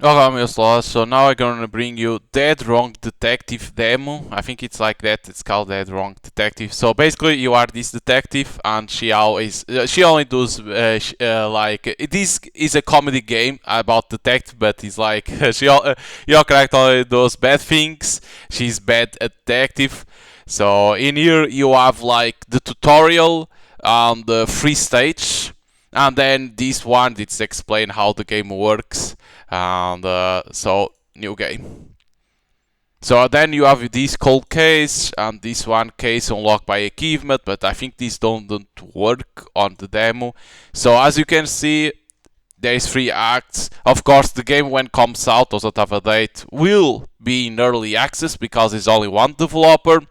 Welcome, Yoslaw. So now I'm gonna bring you Dead Wrong Detective demo. I think it's like that. It's called Dead Wrong Detective. So basically, you are this detective, and she only does like this is a comedy game about detective, but it's like your character only does bad things. She's bad at detective. So in here you have like the tutorial and the free stage, and then this one it's explain how the game works, and so new game. So then you have this cold case and this one case unlocked by achievement, but I think these don't work on the demo. So as you can see, there is 3 acts. Of course, the game when comes out doesn't have a date, will be in early access because it's only one developer,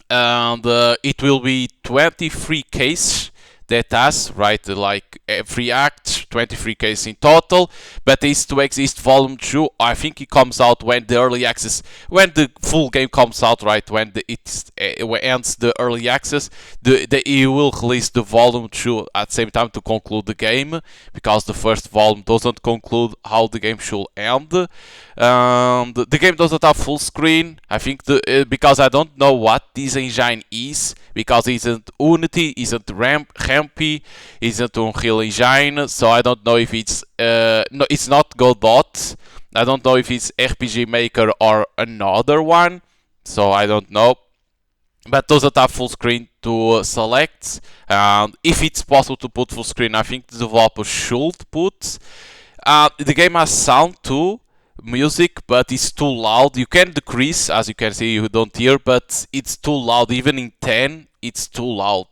and it will be 23 cases that has, right, like every act, 23 cases in total, but is to exist volume 2. I think it comes out when the early access, when the full game comes out, right, when it ends the early access, it will release the volume 2 at the same time to conclude the game, because the first volume doesn't conclude how the game should end. The game doesn't have full screen. I think because I don't know what this engine is, because it isn't Unity, isn't Rampy, isn't Unreal Engine, so I don't know if it's no, it's not Godot. I don't know if it's RPG Maker or another one, so I don't know. But doesn't have full screen to select. And if it's possible to put full screen, I think the developer should put. The game has sound too, music, but it's too loud. You can decrease, as you can see, you don't hear, but it's too loud. Even in 10, it's too loud.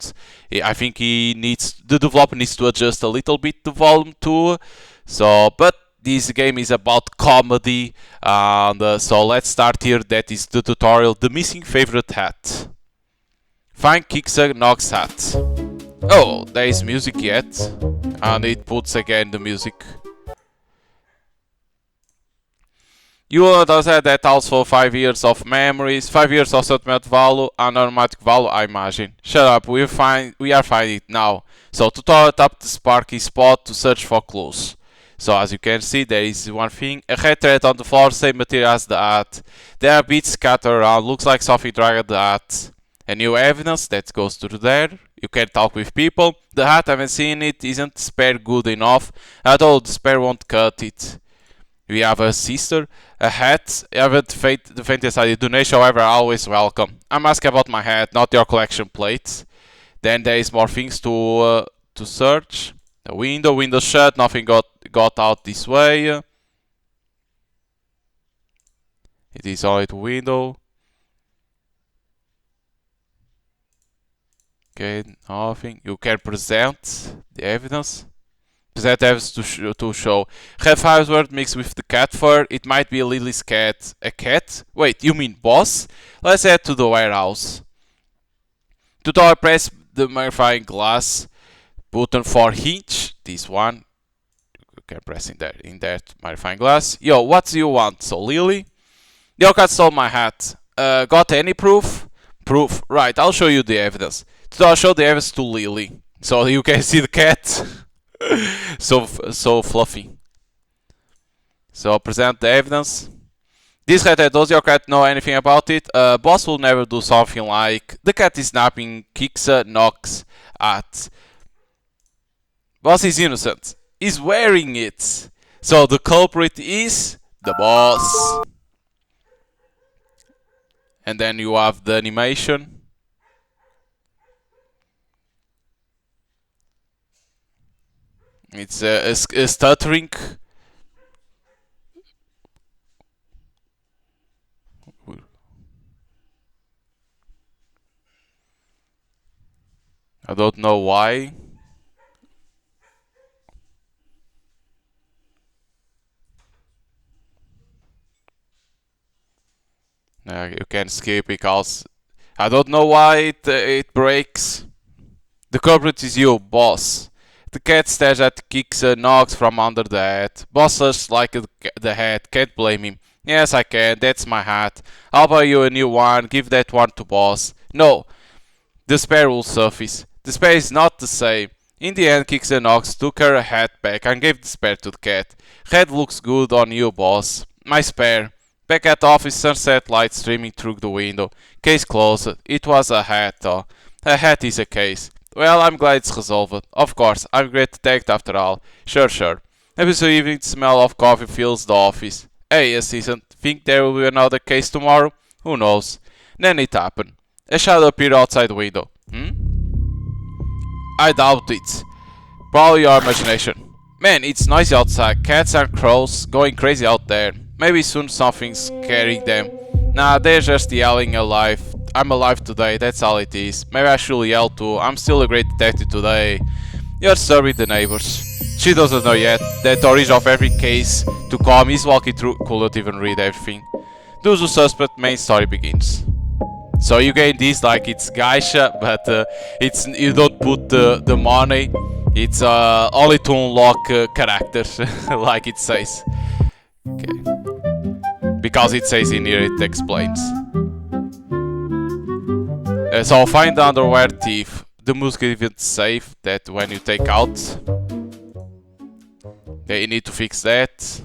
I think the developer needs to adjust a little bit the volume too. So, but this game is about comedy, and so let's start here. That is the tutorial. The missing favorite hat. Find Kixa Nox hat. Oh, there is music yet, and it puts again the music. You will notice that also 5 years of memories, 5 years of sentiment value and automatic value, I imagine. Shut up, we are finding it now. So tutorial tap the sparky spot to search for clues. So as you can see, there is one thing. A red thread on the floor, same material as the hat. There are bits scattered around, looks like something dragged the hat. A new evidence that goes to there. You can talk with people. The hat, I haven't seen it, isn't spare good enough. At all, the spare won't cut it. We have a sister, a hat. I haven't the faintest idea. Donation, however, always welcome. I'm asking about my hat, not your collection plates. Then there is more things to search. A window shut. Nothing got out this way. It is only the window. Okay, nothing. You can present the evidence. Present evidence to show. Have housework mixed with the cat fur. It might be Lily's cat. A cat? Wait, you mean boss? Let's head to the warehouse. Tutorial, press the magnifying glass button for hinge. This one. You can press in that magnifying glass. Yo, what do you want? So Lily? Your cat stole my hat. Got any proof? Proof. Right, I'll show you the evidence. I'll show the evidence to Lily, so you can see the cat. so fluffy. So present the evidence. This cat, does your cat know anything about it? Boss will never do something like the cat is napping. Kixa knocks at. Boss is innocent. He's wearing it. So the culprit is the boss. And then you have the animation. It's a stuttering. I don't know why. You can skip because I don't know why it breaks. The culprit is you, boss. The cat stares at Kixa, knocks from under the hat. Boss looks like the hat, can't blame him. Yes, I can, that's my hat. I'll buy you a new one, give that one to boss. No, the spare will surface. The spare is not the same. In the end, Kicks and Knox took her hat back and gave the spare to the cat. Head looks good on you, boss. My spare. Back at the office, sunset light streaming through the window. Case closed. It was a hat, though. A hat is a case. Well, I'm glad it's resolved. Of course, I'm a great detective after all. Sure, sure. Every so evening, the smell of coffee fills the office. Hey, assistant, think there will be another case tomorrow? Who knows? Then it happened. A shadow appeared outside the window. I doubt it. Probably your imagination. Man, it's noisy outside. Cats and crows going crazy out there. Maybe soon something's scaring them. Nah, they're just yelling alive. I'm alive today, that's all it is. Maybe I should yell too. I'm still a great detective today. You're serving the neighbors. She doesn't know yet that the origin of every case to come is walking through. Couldn't even read everything. The usual suspect main story begins. So you gain this like it's gacha, but it's you don't put the money. It's only to unlock characters, like it says. Okay. Because it says in here, it explains. So find the underwear thief. The music is even safe that when you take out. Okay, you need to fix that.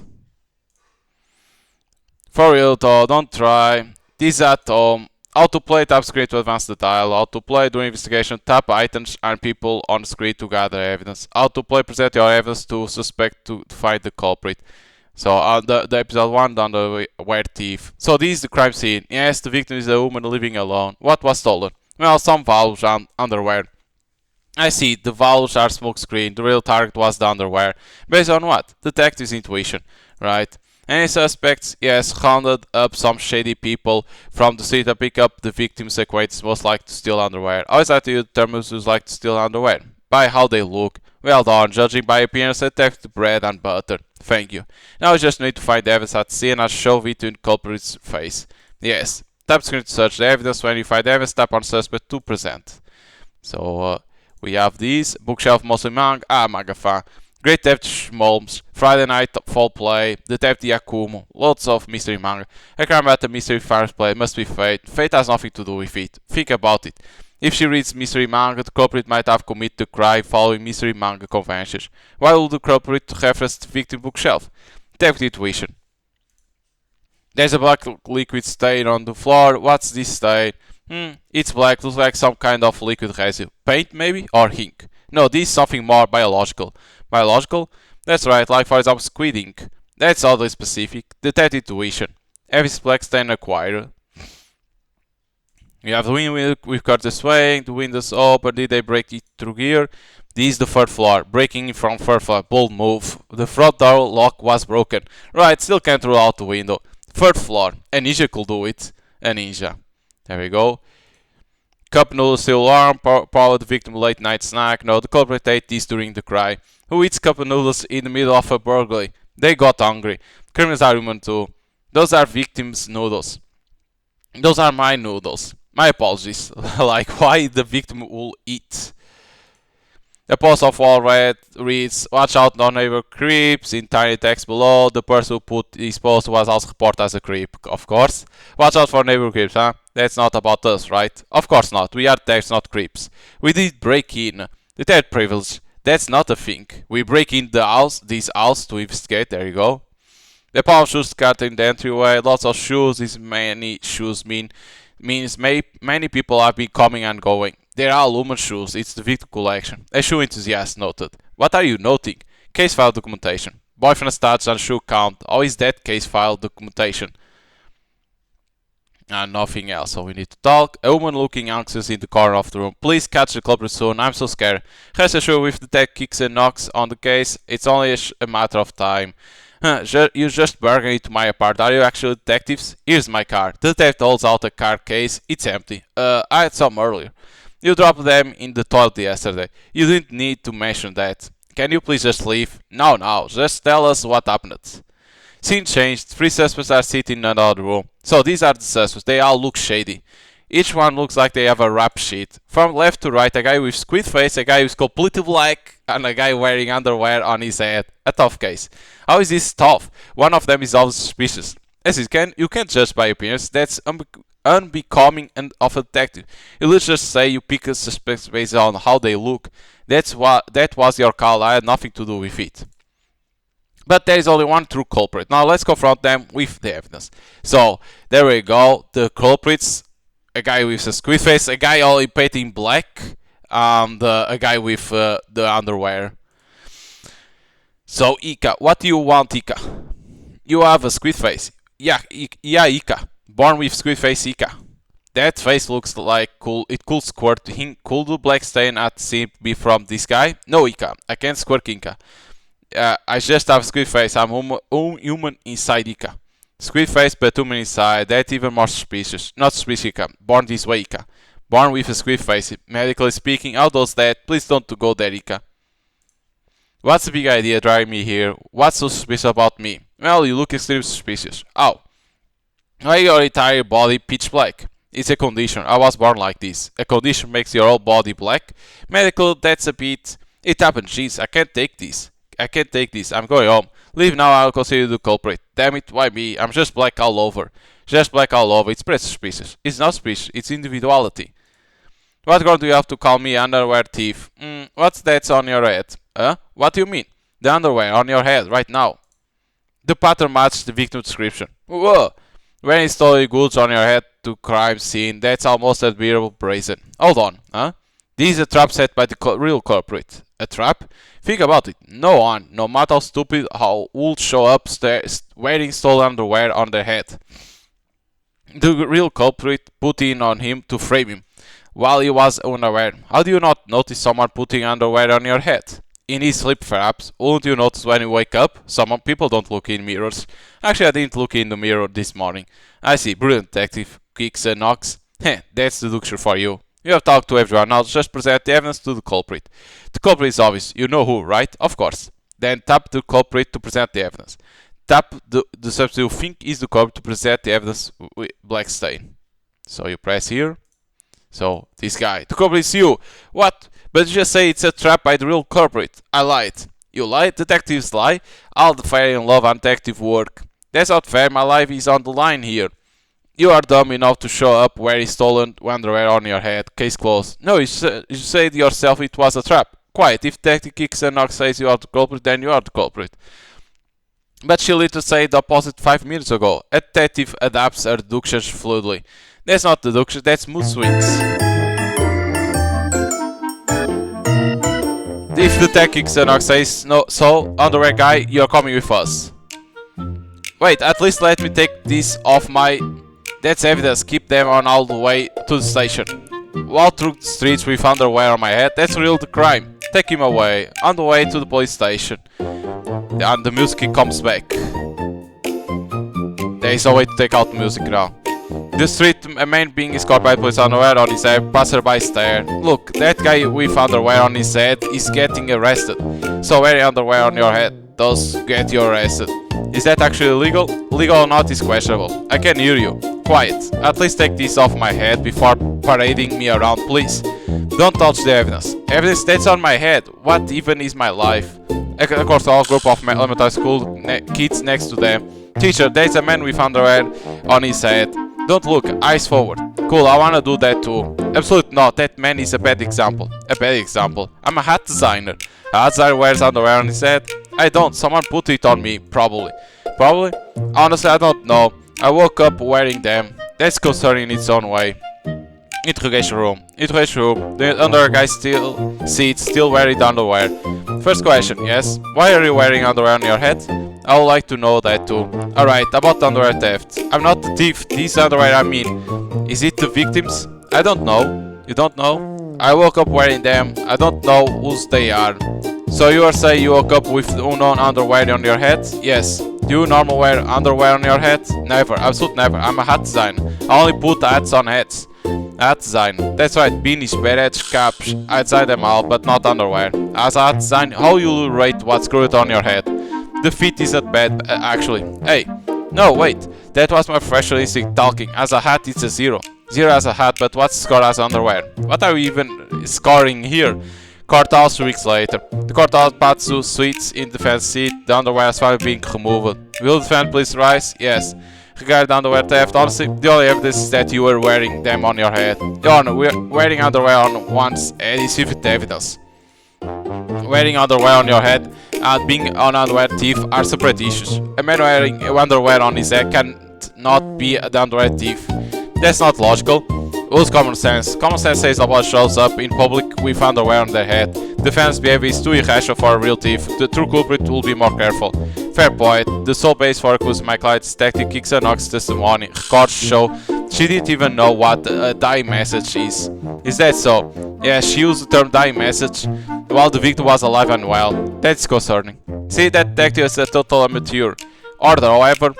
For real though, don't try. This at home. Autoplay, tap screen to advance the dial. Autoplay, do investigation, tap items and people on screen to gather evidence. Autoplay, present your evidence to suspect to find the culprit. So the episode 1 done the underwear thief. So this is the crime scene. Yes, the victim is a woman living alone. What was stolen? Well, some valves and underwear. I see, the valves are smokescreen. The real target was the underwear. Based on what? Detective's intuition, right? Any suspects? Yes, rounded up some shady people from the street to pick up the victim's acquaintance most likely to steal underwear. How is that you determine who's like to steal underwear? By how they look. Well done, judging by appearance, detective bread and butter. Thank you. Now I just need to find the evidence at the scene and shove it in culprit's face. Yes. Tap screen to search the evidence. When you find the evidence, tap on suspect to present. So we have these. Bookshelf mostly manga. Manga fan. Great Detective Schmolms, Friday Night Fall Play, Detective Yakumo, lots of mystery manga. A crime at the mystery fireplay must be Fate. Fate has nothing to do with it. Think about it. If she reads mystery manga, the culprit might have committed the crime following mystery manga conventions. Why would the culprit reference the victim bookshelf? Detective intuition. There's a black liquid stain on the floor. What's this stain? It's black, looks like some kind of liquid residue. Paint maybe? Or ink? No, this is something more biological. Biological? That's right, like for example squid ink. That's oddly specific. Detective intuition. Every black stain acquired. You have the window with curtains swaying, the windows open, did they break it through here? This is the third floor, breaking in from third floor, bold move. The front door lock was broken. Right, still can't rule out the window. Third floor, a ninja could do it. A ninja. There we go. Cup noodles still warm, probably the victim late night snack. No, the culprit ate these during the crime. Who eats cup of noodles in the middle of a burglary? They got hungry. Criminals are human too. Those are victims' noodles. Those are my noodles. My apologies. Like, why the victim will eat? The post of wall reads, watch out, non-neighbor creeps. In tiny text below, the person who put this post was also reported as a creep, of course. Watch out for neighbor creeps, huh? That's not about us, right? Of course not. We are detectives, not creeps. We did break in. Detective privilege. That's not a thing. We break in the house, this house, to investigate. There you go. The pile of shoes scattered in the entryway. Lots of shoes. These many shoes means many people have been coming and going. They're all human shoes. It's the victim collection. A shoe enthusiast noted. What are you noting? Case file documentation. Boyfriend stats and shoe count. How is that case file documentation? And nothing else, so we need to talk. A woman looking anxious in the corner of the room. Please catch the culprit soon, I'm so scared. Rest assured, if the tech kicks and knocks on the case, it's only a matter of time. You just burgled into my apartment. Are you actually detectives? Here's my car. The detective holds out a car case. It's empty. I had some earlier. You dropped them in the toilet yesterday. You didn't need to mention that. Can you please just leave? No, just tell us what happened. Scene changed. 3 suspects are sitting in another room. So these are the suspects. They all look shady. Each one looks like they have a rap sheet. From left to right, a guy with squid face, a guy who's completely black, and a guy wearing underwear on his head. A tough case. How is this tough? One of them is always suspicious. As you can't judge by appearance. That's unbecoming and of a detective. You just say you pick a suspect based on how they look. That was your call. I had nothing to do with it. But there is only one true culprit. Now let's confront them with the evidence. So there we go. The culprits: a guy with a squid face, a guy all painted in black, and a guy with the underwear. So Ika, what do you want, Ika? You have a squid face. Yeah, Ika. Born with squid face, Ika. That face looks like cool. It could squirt. Could the black stain at sea be from this guy? No, Ika. I can't squirt Ika. I just have squid face. I'm human inside Ika. Squid face but human inside. That's even more suspicious. Not suspicious, Ika. Born this way, Ika. Born with a squid face. Medically speaking, how does that? Please don't go there, Ika. What's the big idea driving me here? What's so suspicious about me? Well, you look extremely suspicious. Oh. Why your entire body pitch black? It's a condition. I was born like this. A condition makes your whole body black. Medical, that's a bit... It happened, jeez. I can't take this. I can't take this. I'm going home. Leave now, I'll consider you the culprit. Damn it, why me? I'm just black all over. Just black all over. It's pretty suspicious. It's not suspicious. It's individuality. What ground do you have to call me underwear thief? What's that on your head? Huh? What do you mean? The underwear on your head right now. The pattern matches the victim description. Whoa! Wearing stolen goods on your head to crime scene. That's almost admirable brazen. Hold on, huh? This is a trap set by the real culprit. A trap? Think about it. No one, no matter how stupid, how would show up wearing stolen underwear on their head. The real culprit put in on him to frame him, while he was unaware. How do you not notice someone putting underwear on your head? In his sleep, perhaps. Wouldn't you notice when you wake up? Some people don't look in mirrors. Actually, I didn't look in the mirror this morning. I see. Brilliant detective. Kicks and knocks. Heh, that's deduction for you. You have talked to everyone. Now just present the evidence to the culprit. The culprit is obvious. You know who, right? Of course. Then tap the culprit to present the evidence. Tap the subject you think is the culprit to present the evidence with black stain. So you press here. So, this guy. The culprit is you. What? But you just say it's a trap by the real culprit. I lied. You lied? Detectives lie? All the fair in love and detective work. That's not fair. My life is on the line here. You are dumb enough to show up wearing stolen underwear on your head. Case closed. No, you said yourself it was a trap. Quiet. If Detective Kicks and Knox says you are the culprit, then you are the culprit. But she literally said the opposite 5 minutes ago. A detective adapts her deductions fluidly. That's not deduction, that's mood swings. If the Detective Kicks and Knox says no, so, underwear guy, you're coming with us. Wait, at least let me take this off my... That's evidence, keep them on all the way to the station. Walk through the streets with underwear on my head, that's real the crime. Take him away, on the way to the police station. And the music comes back. There is a way to take out the music now. The street, a man being escorted by police underwear on his head, passerby stare. Look, that guy with underwear on his head is getting arrested. So wearing underwear on your head does get you arrested. Is that actually legal? Legal or not is questionable. I can hear you. Quiet. At least take this off my head before parading me around, please. Don't touch the evidence. Evidence that's on my head. What even is my life? Of course, a whole group of elementary school kids next to them. Teacher, there's a man with underwear on his head. Don't look, eyes forward. Cool, I wanna do that too. Absolutely not, that man is a bad example. A bad example. I'm a hat designer. A hat designer wears underwear on his head? I don't, someone put it on me, probably. Probably? Honestly, I don't know. I woke up wearing them. That's concerning in its own way. Interrogation room. Interrogation room. The underwear guy still wearing the underwear. First question, yes. Why are you wearing underwear on your head? I would like to know that too. Alright, about underwear theft. I'm not the thief. These underwear I mean. Is it the victims? I don't know. You don't know? I woke up wearing them. I don't know whose they are. So you are saying you woke up with unknown underwear on your head? Yes. Do you normally wear underwear on your head? Never. Absolutely never. I'm a hat designer. I only put hats on heads. Hat design. That's right, beanies, berets, caps, I design them all, but not underwear. As a hat design, how you rate what's screwed on your head? The fit isn't bad, actually. Hey, no, wait, that was my professional instinct talking. As a hat, it's a 0. 0 as a hat, but what's the score as underwear? What are we even scoring here? Courthouse 2 weeks later. The courthouse Patsu sits in the defense seat, the underwear is finally being removed. Will the defense please rise? Yes. Regarding underwear theft, honestly, the only evidence is that you were wearing them on your head. Wearing underwear on one's head is sufficient evidence. Wearing underwear on your head and being an underwear thief are separate issues. A man wearing underwear on his head can't not be an underwear thief. That's not logical. Use common sense. Common sense says nobody shows up in public with underwear on their head. The fans' behavior is too irrational for a real thief. The true culprit will be more careful. Fair point. The sole base for accused my client's detective Kixer Knox's testimony. Records show she didn't even know what a dying message is. Is that so? Yeah, she used the term dying message while the victim was alive and well. That's concerning. See, that detective is a total amateur. Order, however,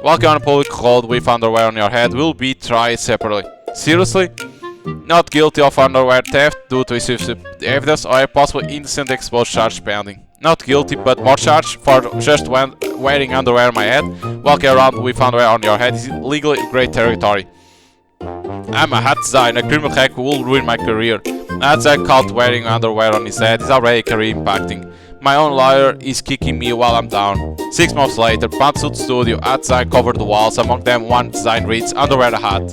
walking on a public road with underwear on your head will be tried separately. Seriously? Not guilty of underwear theft due to insufficient evidence or a possible innocent exposed charge pending. Not guilty, but more charge for just wearing underwear on my head. Walking around with underwear on your head is legally great territory. I'm a hat designer. A criminal hack will ruin my career. A designer caught wearing underwear on his head is already career impacting. My own lawyer is kicking me while I'm down. 6 months later, Pantsuit Studio, a design covered the walls. Among them, one design reads underwear hat.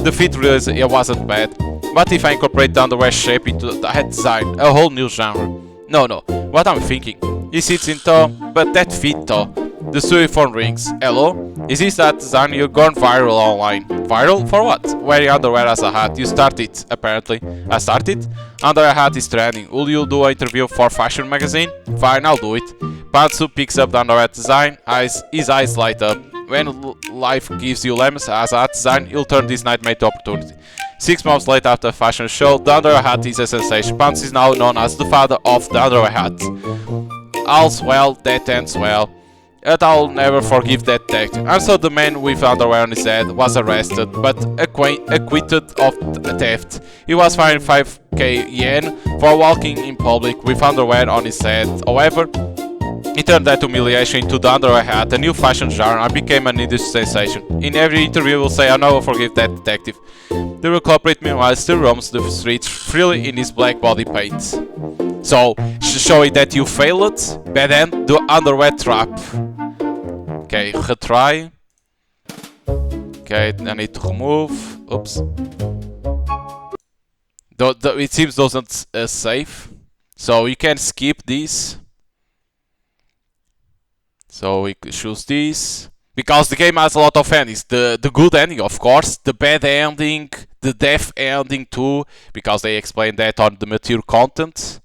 The fit realized it wasn't bad. But if I incorporate the underwear shape into the head design, a whole new genre. No, what I'm thinking. He sits in toe, but that fit though. The studio phone rings. Hello? Is this that design? You've gone viral online. Viral? For what? Wearing underwear as a hat. You started, apparently. I started? Underwear hat is trending. Will you do an interview for Fashion Magazine? Fine, I'll do it. Pantsu picks up the underwear design. His eyes light up. When life gives you lemons as a hat design, you'll turn this nightmare to opportunity. 6 months later after a fashion show, the underwear hat is a sensation. Pantsu is now known as the father of the underwear hat. All's well that ends well. But I'll never forgive that detective. And so the man with underwear on his head was arrested, but acquitted of theft. He was fined 5k yen for walking in public with underwear on his head. However, he turned that humiliation into the underwear hat, a new fashion genre, and became an industry sensation. In every interview, he will say, "I'll never forgive that detective." The real culprit, meanwhile, still roams the streets freely in his black body paint. So, showing that you failed, bad end, the underwear trap. Okay, retry. Okay, I need to remove. Oops. It seems doesn't save. So you can skip this. So we choose this. Because the game has a lot of endings. The good ending, of course. The bad ending. The death ending too. Because they explain that on the mature content.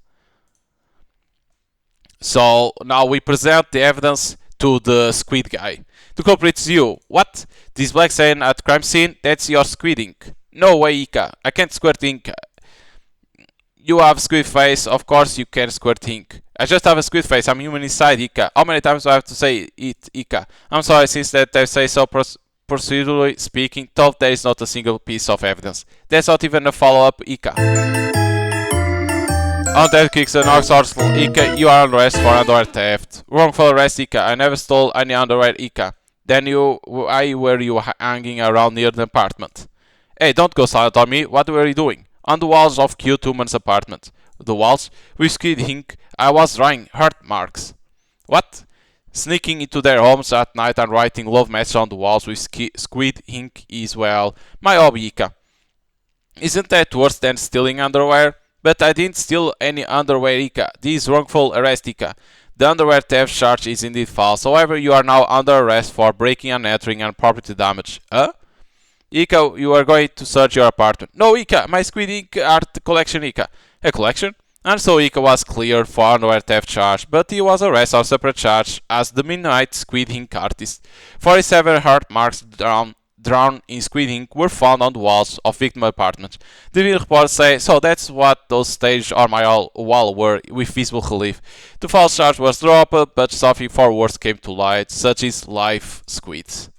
So now we present the evidence to the squid guy. The culprit is you. What? This black stain at crime scene? That's your squid ink. No way, Ika. I can't squirt ink. You have squid face. Of course you can squirt ink. I just have a squid face. I'm human inside, Ika. How many times do I have to say it, Ika? I'm sorry, since that I say so procedurally speaking, though there is not a single piece of evidence. That's not even a follow-up, Ika. On that kicks an source, Ika, you are under arrest for underwear theft. Wrongful arrest, Ika. I never stole any underwear, Ika. Then why were you hanging around near the apartment? Hey, don't go silent on me. What were you doing? On the walls of Q Tuman's apartment. The walls? With squid ink, I was drawing heart marks. What? Sneaking into their homes at night and writing love messages on the walls with squid ink is, well, my hobby, Ika. Isn't that worse than stealing underwear? But I didn't steal any underwear, Ika. This is wrongful arrest, Ika. The underwear theft charge is indeed false. However, you are now under arrest for breaking and entering and property damage. Huh? Ika, you are going to search your apartment. No, Ika, my squid ink art collection, Ika. A collection? And so Ika was cleared for underwear theft charge, but he was arrested on separate charge as the Midnight Squid Ink artist. 47 heart marks drawn in squid ink were found on the walls of victim apartments. The video reports say, so that's what those staged on my wall were, with visible relief. The false charge was dropped, but something far worse came to light, such as live squids.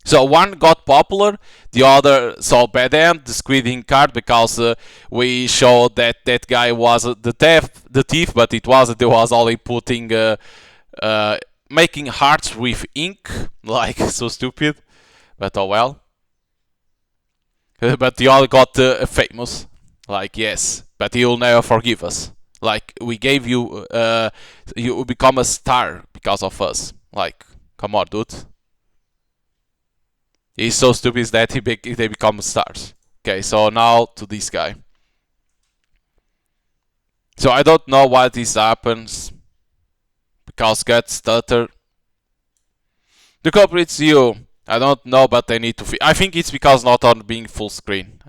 So one got popular, the other saw bad end, the squid ink card, because we showed that that guy was the thief, but it wasn't. It was only putting, making hearts with ink, like so stupid. But oh well. But the other got famous, like yes, but he'll never forgive us. Like we gave you, you become a star because of us. Like come on, dude. He's so stupid that they become stars. Okay, so now to this guy. So I don't know why this happens. Because God stutter. The culprit's you. I don't know, but they need to I think it's because not on being full screen.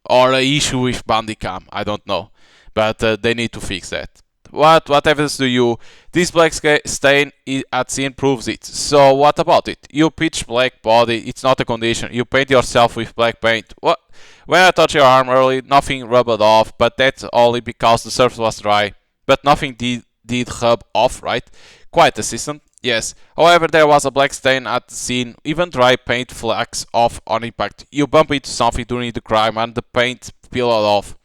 Or an issue with Bandicam. I don't know. But they need to fix that. What happens to you? This black stain at scene proves it. So what about it? You pitch black body, it's not a condition. You paint yourself with black paint. What? When I touched your arm early, nothing rubbed off, but that's only because the surface was dry. But nothing did rub off, right? Quite assistant. Yes. However, there was a black stain at the scene. Even dry paint flags off on impact. You bump into something during the crime and the paint peeled off.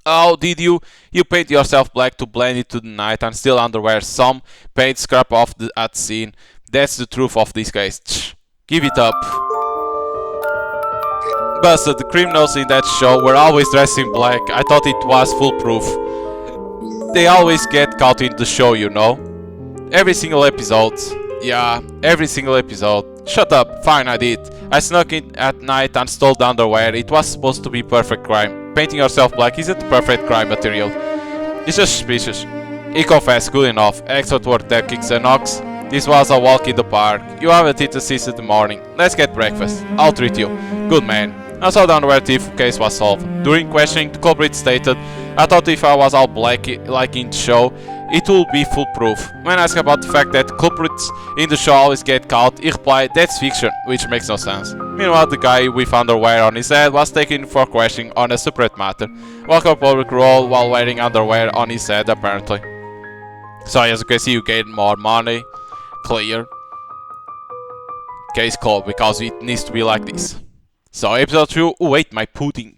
Oh, did you? You paint yourself black to blend into the night and still underwear some paint scrap off at scene. That's the truth of this case. Give it up. Busted, the criminals in that show were always dressed in black. I thought it was foolproof. They always get caught in the show, you know. Every single episode. Yeah, every single episode. Shut up, fine, I did. I snuck in at night and stole the underwear. It was supposed to be perfect crime. Painting yourself black isn't perfect crime material. It's just suspicious. He confessed, good enough. Excellent work there, Kicks and Knox. This was a walk in the park. You haven't eaten since in the morning. Let's get breakfast. I'll treat you. Good man. I saw the underwear thief case was solved. During questioning, the culprit stated, I thought if I was all black like in the show, it would be foolproof. When asked about the fact that culprits in the show always get caught, he replied, that's fiction, which makes no sense. Meanwhile, the guy with underwear on his head was taken for questioning on a separate matter. Welcome public role while wearing underwear on his head, apparently. So as you can see, you gain more money. Clear. Case closed, because it needs to be like this. So episode 2, who ate my pudding?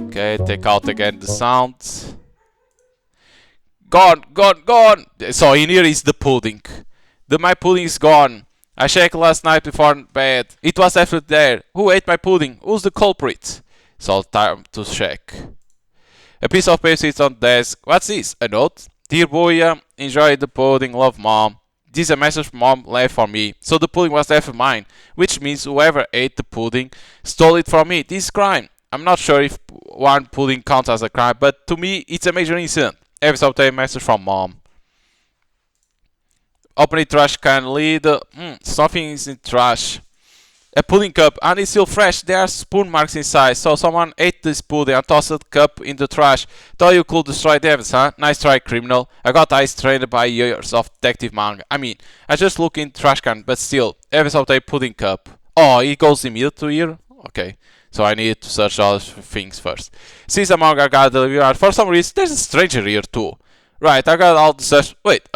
Okay, take out again the sounds. Gone, gone, gone! So in here is the pudding. My pudding is gone. I checked last night before bed. It was definitely there. Who ate my pudding? Who's the culprit? So time to check. A piece of paper sits on the desk. What's this? A note? Dear Boya, enjoy the pudding, love mom. This is a message mom left for me, so the pudding was definitely mine, which means whoever ate the pudding stole it from me. This is crime. I'm not sure if one pudding counts as a crime, but to me it's a major incident. Episode 10 message from mom. Opening trash can lid. Something is in trash. A pudding cup, and it's still fresh. There are spoon marks inside, so someone ate this pudding and tossed the cup in the trash. Thought you could destroy the evidence, huh? Nice try, criminal. I got eyes trained by years of detective manga. I mean, I just look in trash can, but still. Episode 8 pudding cup. Oh, it goes immediately here? Okay. So I need to search all things first. Since the manga got delivered, for some reason, there's a stranger here too. Right, I got all the search. Wait,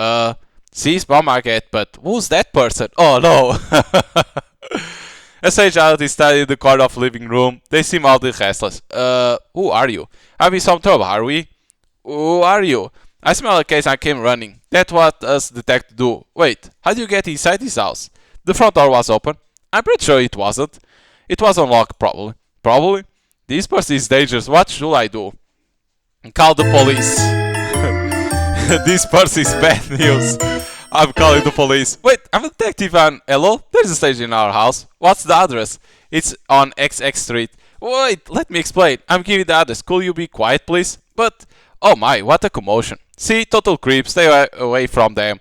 sees mom I get, but who's that person? Oh no. A strange child is standing in the corner of the living room. They seem oddly restless. Who are you? Having some trouble, are we? Who are you? I smell a case and I came running. That's what us detectives do. Wait, how do you get inside this house? The front door was open. I'm pretty sure it wasn't. It was unlocked, probably. Probably? This person is dangerous. What should I do? Call the police. This person is bad news. I'm calling the police. Wait, I'm a detective and hello? There's a stage in our house. What's the address? It's on XX Street. Wait, let me explain. I'm giving the address. Could you be quiet, please? But, oh my, what a commotion. See, total creep. Stay away from them.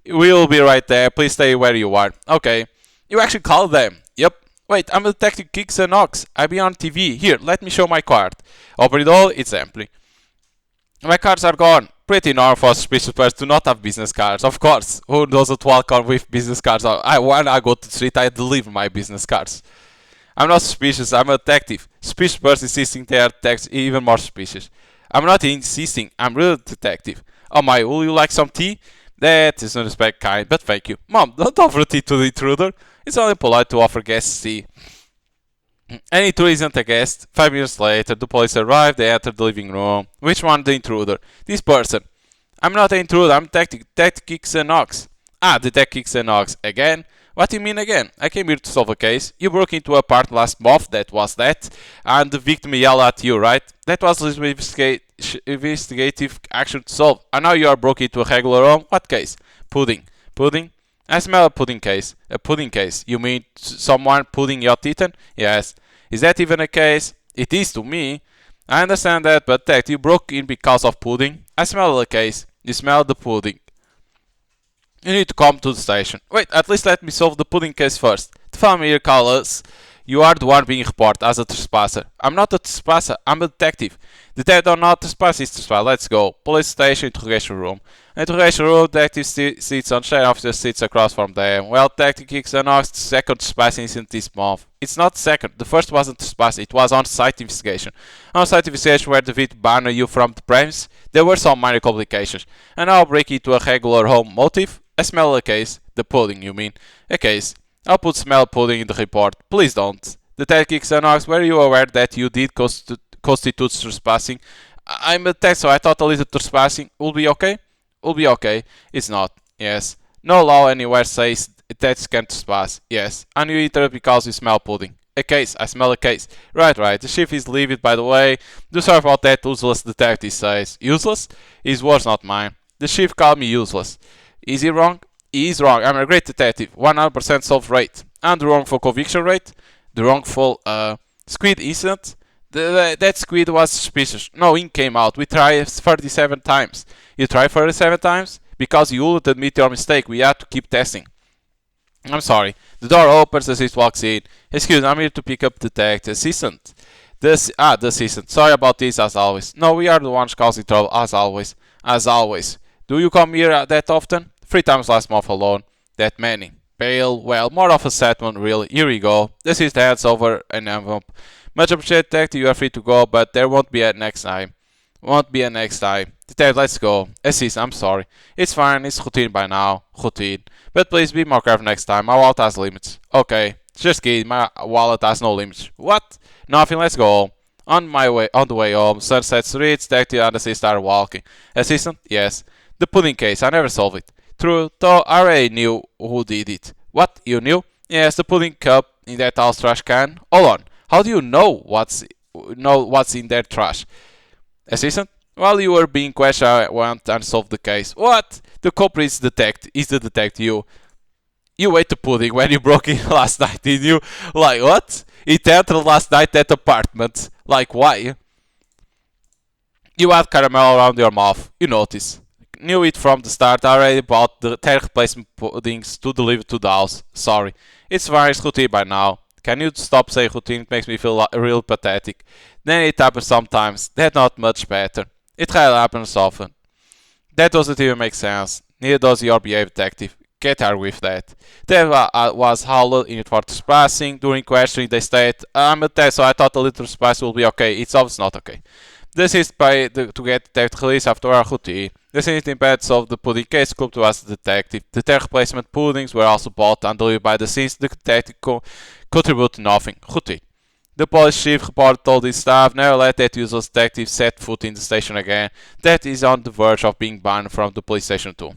We'll be right there. Please stay where you are. Okay. You actually called them. Yep. Wait, I'm a detective Kicks and Knox. I'll be on TV. Here, let me show my card. Open it all. It's empty. My cards are gone. Pretty normal for a suspicious person to not have business cards. Of course, who doesn't welcome with business cards? When I go to the street, I deliver my business cards. I'm not suspicious, I'm a detective. Suspicious person insisting they are detectives, even more suspicious. I'm not insisting, I'm really a detective. Oh my, will you like some tea? That is not respect kind, but thank you. Mom, don't offer tea to the intruder. It's only polite to offer guests tea. And it isn't a guest. 5 minutes later, the police arrived. They entered the living room. Which one the intruder? This person. I'm not an intruder. I'm Detective Kicks and Knox. Ah, Detective Kicks and Knox. Again? What do you mean again? I came here to solve a case. You broke into a apartment last month. That was that. And the victim yelled at you, right? That was investigative action to solve. And now you are broke into a regular home. What case? Pudding. Pudding? I smell a pudding case. A pudding case. You mean someone putting your teeth in? Yes. Is that even a case? It is to me. I understand that, but Tech, you broke in because of pudding. I smell a case. You smell the pudding. You need to come to the station. Wait, at least let me solve the pudding case first. The family here calls. You are the one being reported as a trespasser. I'm not a trespasser, I'm a detective. Detective or not, trespass is trespass. Let's go. Police station, interrogation room. Interrogation room, detective sits on chair, officer sits across from them. Well, detective kicks and asks, second trespass incident this month. It's not second, the first wasn't trespass, it was on-site investigation. On-site investigation where the victim banned you from the premise, there were some minor complications. And now break into a regular home motive. I smell a case. The pudding, you mean. A case. I'll put smell pudding in the report. Please don't. The detective asks, were you aware that you did constitute trespassing? I'm a tech, so I thought a little trespassing will be okay? Will be okay. It's not. Yes. No law anywhere says that can trespass. Yes. And you eat it because you smell pudding. A case. I smell a case. Right. The chief is livid, by the way. Do sorry about that, useless detective says. Useless? His words, not mine. The chief called me useless. Is he wrong? He is wrong. I'm a great detective. 100% solve rate. And the wrongful conviction rate. The wrongful squid incident. That squid was suspicious. No ink came out. We tried 37 times. You tried 37 times? Because you wouldn't admit your mistake. We had to keep testing. I'm sorry. The door opens as it walks in. Excuse me, I'm here to pick up the detective assistant. The assistant. Sorry about this, as always. No, we are the ones causing trouble, as always. As always. Do you come here that often? 3 times last month alone. That many. Pale, well, more of a sad one, really. Here we go. This is the hands over an envelope. Much appreciated, detective. You are free to go, but there won't be a next time. Won't be a next time. Detective, let's go. Assist, I'm sorry. It's fine, it's routine by now. Routine. But please be more careful next time. My wallet has limits. Okay. Just kidding, my wallet has no limits. What? Nothing, let's go. On the way home, Sunset Street, detective and assistant are walking. Assistant? Yes. The pudding case, I never solved it. True, though I already knew who did it. What? You knew? Yes, the pudding cup in that house trash can. Hold on. How do you know what's in that trash? Assistant? While you were being questioned, I went and solved the case. What? The culprit is the detective. You ate the pudding when you broke in last night, did you? Like what? It entered last night at apartment. Like why? You had caramel around your mouth. You notice. Knew it from the start. I already bought the 10 replacement puddings to deliver to the house. Sorry. It's very routine by now. Can you stop saying routine? It makes me feel real pathetic. Then it happens sometimes. That's not much better. It rarely happens often. That doesn't even make sense. Neither does your behavior, detective. Get her with that. There was Howler in it for trespassing. During questioning, they state, I'm a test, so I thought a little trespass will be okay. It's obviously not okay. This is to get detective released after our routine. This is in bed solved the pudding case. Scooped was the detective. The 10 replacement puddings were also bought and delivered by the scenes. The detective contributed nothing. Routine. The police chief reported told his staff, never let that useless detective set foot in the station again. That is on the verge of being banned from the police station too.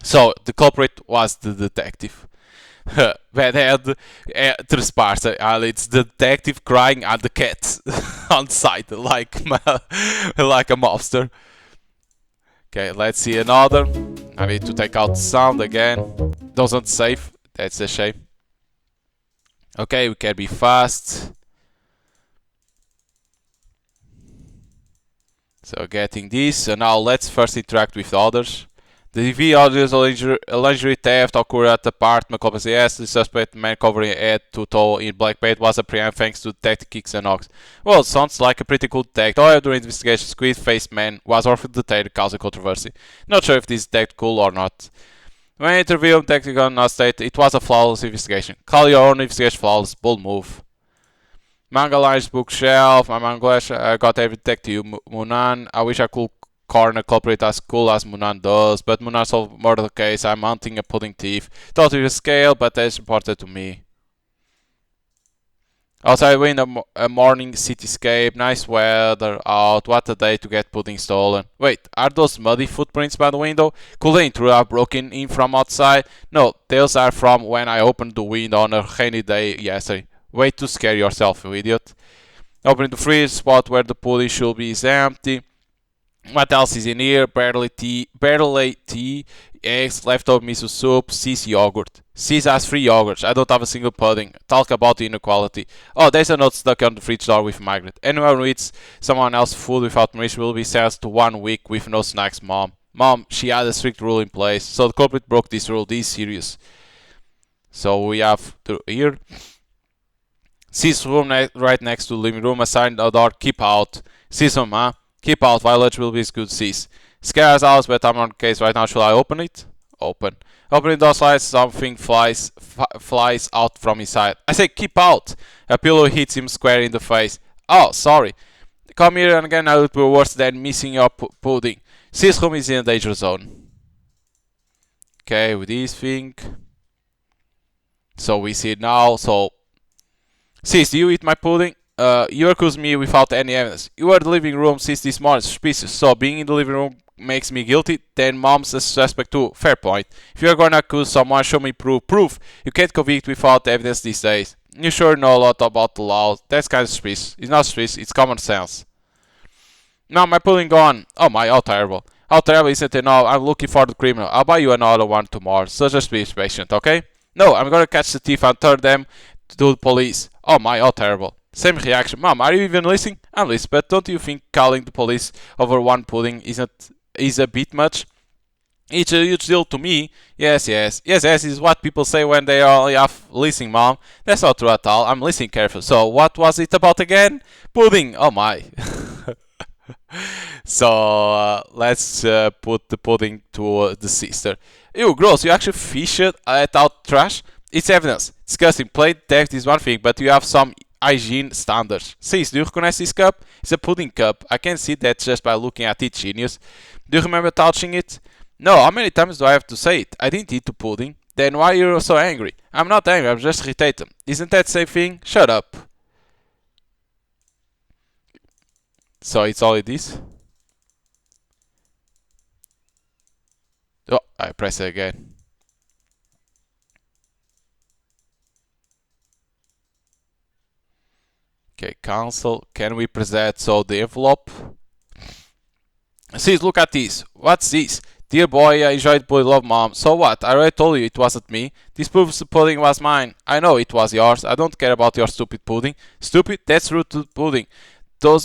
So, the culprit was the detective. Bad head, trespasser, and it's the detective crying at the cat on site, like a mobster. Okay, let's see another. I need to take out the sound again. Doesn't save, that's a shame. Okay, we can be fast. So getting this, so now let's first interact with others. The TV audios lingerie theft occurred at the apartment complex. Yes, the suspect man covering head to toe in black paint was apprehended thanks to detective Kicks and Ox. Well, sounds like a pretty cool detective. However, during the investigation, Squid-faced man was orphaned detained, causing controversy. Not sure if this detective cool or not. When interviewed, detective on not state it was a flawless investigation. Call your own investigation flawless. Bold move. Manga Lines bookshelf. My manga got every detective Munan. I wish I could corner culprit as cool as Munan does, but Munan solved murder case. I'm hunting a pudding thief. Thought it was scale, but that's reported to me. Outside window, a morning cityscape, nice weather out. What a day to get pudding stolen. Wait, are those muddy footprints by the window? Could the intruder have broken in from outside? No, those are from when I opened the window on a rainy day yesterday. Way to scare yourself, you idiot. Opening the fridge, spot where the pudding should be is empty. What else is in here? Barley tea, eggs, leftover miso soup, Sis yogurt. Sis has 3 yogurts. I don't have a single pudding. Talk about the inequality. Oh, there's a note stuck on the fridge door with Margaret. Anyone who eats someone else's food without permission will be sentenced to 1 week with no snacks, Mom. Mom, she had a strict rule in place, so the culprit broke this rule. This is serious. So we have here. Sis room right next to the living room. Assigned a door. Keep out. Sis room, huh? Keep out. Violet will be as good. Sis. Scares us, but I'm on the case right now. Should I open it? Open. Opening door slides. Something flies out from inside. I say keep out. A pillow hits him square in the face. Oh, sorry. Come here and again. I would be worse than missing your pudding. Sis room is in a danger zone. Okay, with this thing. So we see it now. So, Sis, do you eat my pudding? You accuse me without any evidence. You were in the living room since this morning, suspicious. So being in the living room makes me guilty. Then Mom's a suspect too. Fair point. If you're gonna accuse someone, show me proof. Proof. You can't convict without evidence these days. You sure know a lot about the law. That's kind of suspicious. It's not suspicious. It's common sense. Now my pudding gone. Oh my, how terrible. How terrible isn't it now? I'm looking for the criminal. I'll buy you another one tomorrow. So just be patient, okay? No, I'm gonna catch the thief and turn them to the police. Oh my, how terrible. Same reaction. Mom, are you even listening? I'm listening, but don't you think calling the police over one pudding is a bit much? It's a huge deal to me. Yes, is what people say when they are half listening, Mom. That's not true at all. I'm listening carefully. So, what was it about again? Pudding. Oh my. So, let's put the pudding to the sister. Ew, gross. You actually fish it out trash? It's evidence. Disgusting. Plate theft is one thing, but you have some hygiene standards. Sis, do you recognize this cup? It's a pudding cup. I can see that just by looking at it, genius. Do you remember touching it? No, how many times do I have to say it? I didn't eat the pudding. Then why are you so angry? I'm not angry, I'm just irritated. Isn't that the same thing? Shut up. So it's only this. Oh, I press it again. Okay, cancel. Can we press that? So the envelope. See, look at this. What's this? Dear boy, I enjoyed pudding, love Mom. So what? I already told you it wasn't me. This proves the pudding was mine. I know it was yours. I don't care about your stupid pudding. Stupid? That's rude to pudding.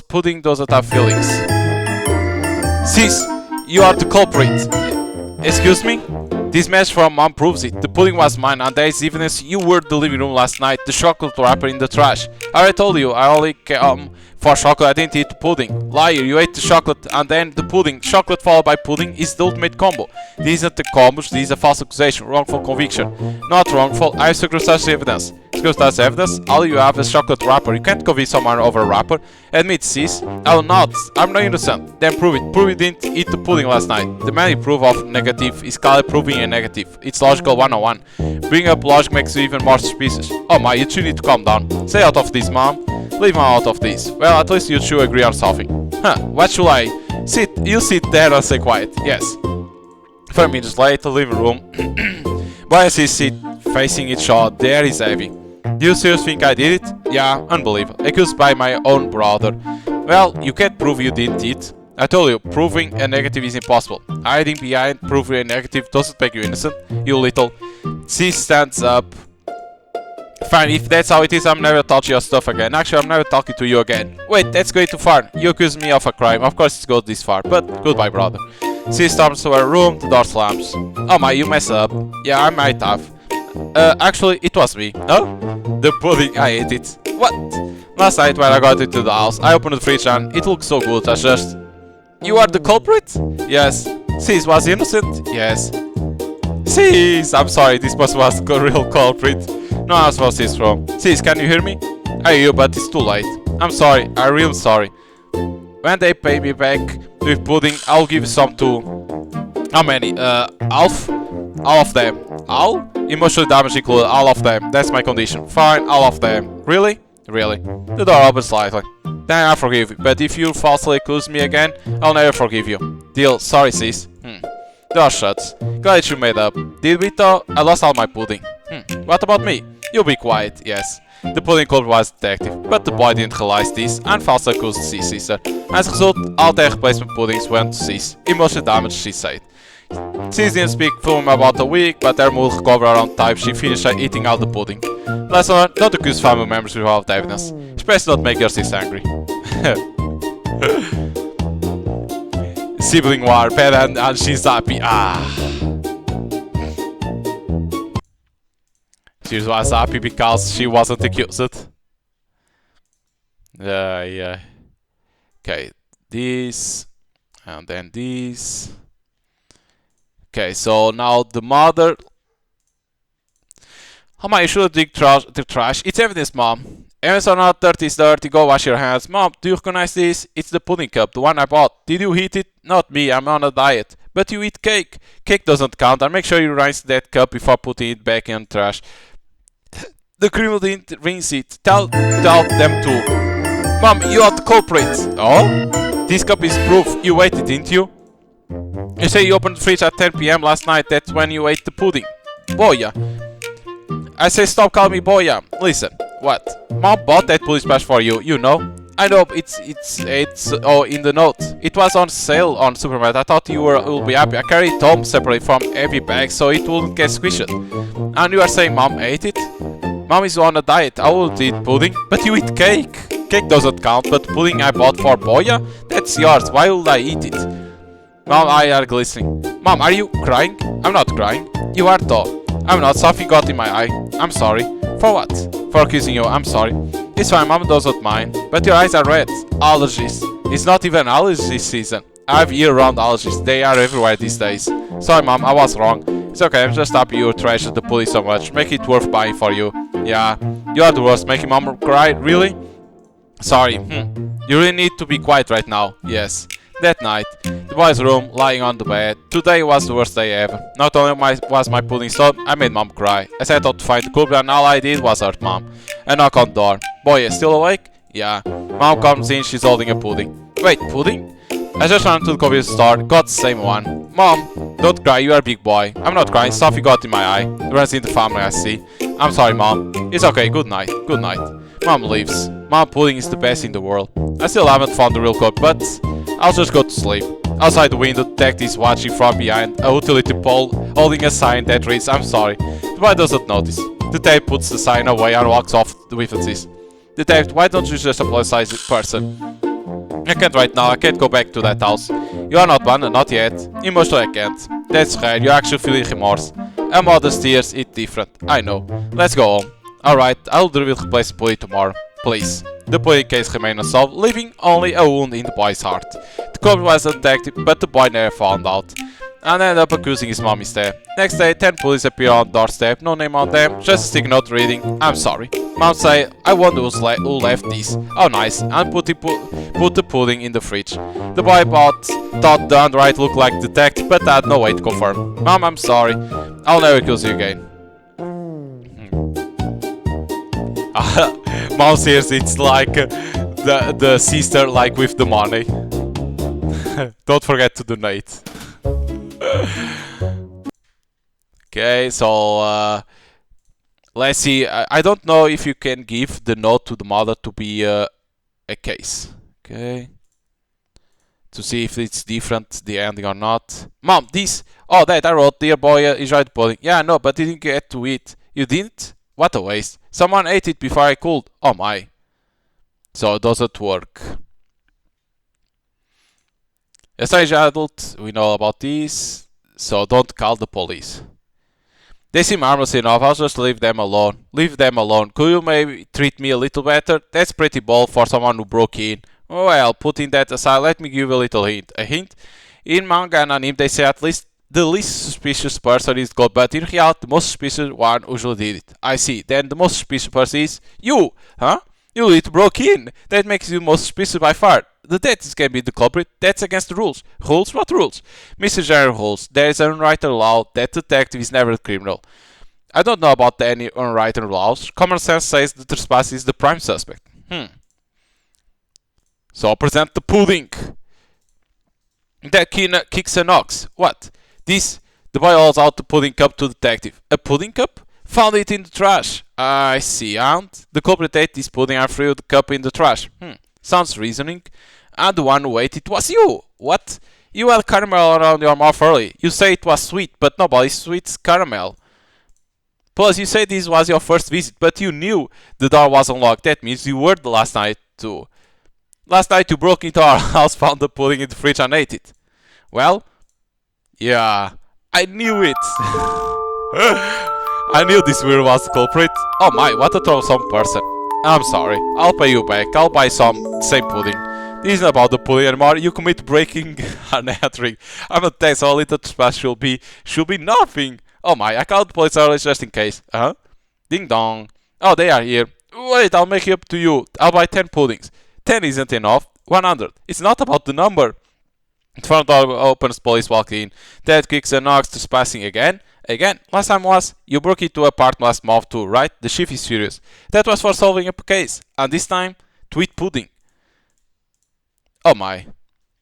Pudding doesn't have feelings. Sis, you are the culprit. Excuse me? This message from Mom proves it. The pudding was mine, and there is evidence you were in the living room last night. The chocolate wrapper in the trash. I already told you, I only come for chocolate. I didn't eat the pudding. Liar, you ate the chocolate and then the pudding. Chocolate followed by pudding is the ultimate combo. This isn't a combo, this is a false accusation. Wrongful conviction. Not wrongful, I have circumstantial evidence. Circumstantial evidence? All you have is chocolate wrapper. You can't convict someone over a wrapper. Admit, sis. I will not. I'm not innocent. Then prove it. Prove you didn't eat the pudding last night. The many proof of negative is called proving a negative. It's logical 101. Bring up logic makes you even more suspicious. Oh my, you two need to calm down. Stay out of this, Mom. Leave Mom out of this. Well, at least you two agree on something. Huh, what should I? You sit there and stay quiet. Yes. 5 minutes later, living room. Boy and sis sit facing each other. The air is heavy. Do you seriously think I did it? Yeah, unbelievable. Accused by my own brother. Well, you can't prove you didn't eat. I told you, proving a negative is impossible. Hiding behind proving a negative doesn't make you innocent, you little. Sis stands up. Fine, if that's how it is, I'm never touching your stuff again. Actually, I'm never talking to you again. Wait, that's going too far. You accuse me of a crime. Of course it goes this far, but goodbye, brother. Sis storms to her room, the door slams. Oh my, you messed up. Yeah, I might have. Actually, it was me. Oh? The pudding, I ate it. What? Last night when I got into the house, I opened the fridge and it looked so good, I just... You are the culprit? Yes. Sis was innocent? Yes. Sis, I'm sorry, this person was the real culprit. No answer for Sis from. Sis, can you hear me? I hear you, but it's too late. I'm sorry, I'm real sorry. When they pay me back with pudding, I'll give you some too. How many? Half? All of them. All? Emotional damage included, all of them. That's my condition. Fine, all of them. Really? Really. The door opens slightly. Then I forgive you, but if you falsely accuse me again, I'll never forgive you. Deal. Sorry, sis. Door shuts. Glad you made up. Did we though? I lost all my pudding. What about me? You be quiet, yes. The pudding culprit was detective, but the boy didn't realize this and falsely accused C's sister. As a result, all their replacement puddings went to C's. Emotional damage, she said. C's didn't speak to him about a week, but their mood recovered around time she finished eating all the pudding. Lesson learned, don't accuse family members without evidence. Especially don't make your sis angry. Sibling war, bad and she's happy. She was happy because she wasn't accused. Yeah. Okay, this. And then this. Okay, so now the mother. Oh my, you should dig the trash. It's evidence, mom. Evidence or not, dirty is dirty. Go wash your hands. Mom, do you recognize this? It's the pudding cup, the one I bought. Did you eat it? Not me, I'm on a diet. But you eat cake. Cake doesn't count. And make sure you rinse that cup before putting it back in the trash. The criminal didn't rinse it. Tell them to. Mom, you are the culprit. Oh? This cup is proof. You ate it, didn't you? You say you opened the fridge at 10 PM last night. That's when you ate the pudding. Boya. I say stop calling me Boya. Listen. What? Mom bought that pudding special for you. You know. I know. It's in the note. It was on sale on Supermarket. I thought you will be happy. I carried it home separately from every bag so it wouldn't get squished. And you are saying Mom ate it? Mom is on a diet. I will eat pudding, but you eat cake. Cake doesn't count, but pudding I bought for Boya? That's yours. Why would I eat it? Mom, I are glistening. Mom, are you crying? I'm not crying. You are though. I'm not. Something got in my eye. I'm sorry. For what? For accusing you. I'm sorry. It's fine. Mom doesn't mind. But your eyes are red. Allergies. It's not even allergy season. I have year-round allergies. They are everywhere these days. Sorry, Mom. I was wrong. It's okay. I'm just happy you treasure the pudding so much. Make it worth buying for you. Yeah. You are the worst. Making Mom cry. Really? Sorry. You really need to be quiet right now. Yes. That night, the boy's room, lying on the bed. Today was the worst day ever. Not only was my pudding stolen, I made Mom cry. I set out to find the culprit and all I did was hurt Mom. A knock on the door. Boy, still awake? Yeah. Mom comes in, she's holding a pudding. Wait, pudding? I just ran to the convenience store, got the same one. Mom, don't cry, you are a big boy. I'm not crying, something got in my eye. It runs in the family, I see. I'm sorry, Mom. It's okay, good night. Good night. Mom leaves. Mom pudding is the best in the world. I still haven't found the real code, but I'll just go to sleep. Outside the window, the detective is watching from behind a utility pole, holding a sign that reads, I'm sorry. The boy doesn't notice. The detective puts the sign away and walks off with this. Detective, why don't you just apologize in person? I can't right now, I can't go back to that house. You are not one, not yet. Emotionally I can't. That's rare, you're actually feeling remorse. A mother's tears, it's different. I know. Let's go home. Alright, I'll deal with replace the pudding tomorrow. Please. The pudding case remained unsolved, leaving only a wound in the boy's heart. The culprit was a detective, but the boy never found out, and ended up accusing his mom instead. Next day, 10 puddings appear on the doorstep, no name on them, just a sticky note reading, I'm sorry. Mom say, I wonder who left these. Oh nice, and put the pudding in the fridge. The boy thought the handwriting looked like detective, but had no way to confirm. Mom, I'm sorry. I'll never accuse you again. Mom says it's like the sister like with the money. Don't forget to donate. Okay, so let's see. I don't know if you can give the note to the mother to be a case. Okay. To see if it's different, the ending or not. Mom, this. Oh, that I wrote. Dear boy, enjoyed the pudding. Yeah, no, but didn't get to eat. You didn't? What a waste. Someone ate it before I could. Oh my. So does it work? A strange adult, we know about this, so don't call the police. They seem harmless enough, I'll just leave them alone. Leave them alone. Could you maybe treat me a little better? That's pretty bold for someone who broke in. Well, putting that aside, let me give you a little hint. A hint? In manga and anime they say at least the least suspicious person is God, but in reality the most suspicious one usually did it. I see. Then the most suspicious person is you, huh? You literally broke in. That makes you the most suspicious by far. The detective can be the culprit. That's against the rules. Rules? What rules? Mr. General rules. There is an unwritten law that the detective is never a criminal. I don't know about any unwritten laws. Common sense says the trespass is the prime suspect. So I'll present the pudding. That kicks and knocks. What? This? The boy holds out the pudding cup to the detective. A pudding cup? Found it in the trash. I see, and the culprit ate this pudding and threw the cup in the trash. Sounds reasoning. And the one who ate it was you. What? You had caramel around your mouth early. You say it was sweet, but nobody sweets caramel. Plus, you say this was your first visit, but you knew the door was unlocked. That means you were the last night too. Last night you broke into our house, found the pudding in the fridge and ate it. Well, yeah, I knew it. I knew this weird was the culprit. Oh my, what a troublesome person. I'm sorry, I'll pay you back. I'll buy some same pudding. This isn't about the pudding anymore. You commit breaking and entering. I'm a tax, so a little trespass should be nothing. Oh my, I called the police early just in case. Ding dong. Oh, they are here. Wait, I'll make it up to you. I'll buy 10 puddings. 10 isn't enough. 100. It's not about the number. The front door opens, police walk in. Dad kicks and knocks, trespassing again. Again, last time was, you broke into a part last month too, right? The chief is furious. That was for solving a case. And this time, to eat pudding. Oh my.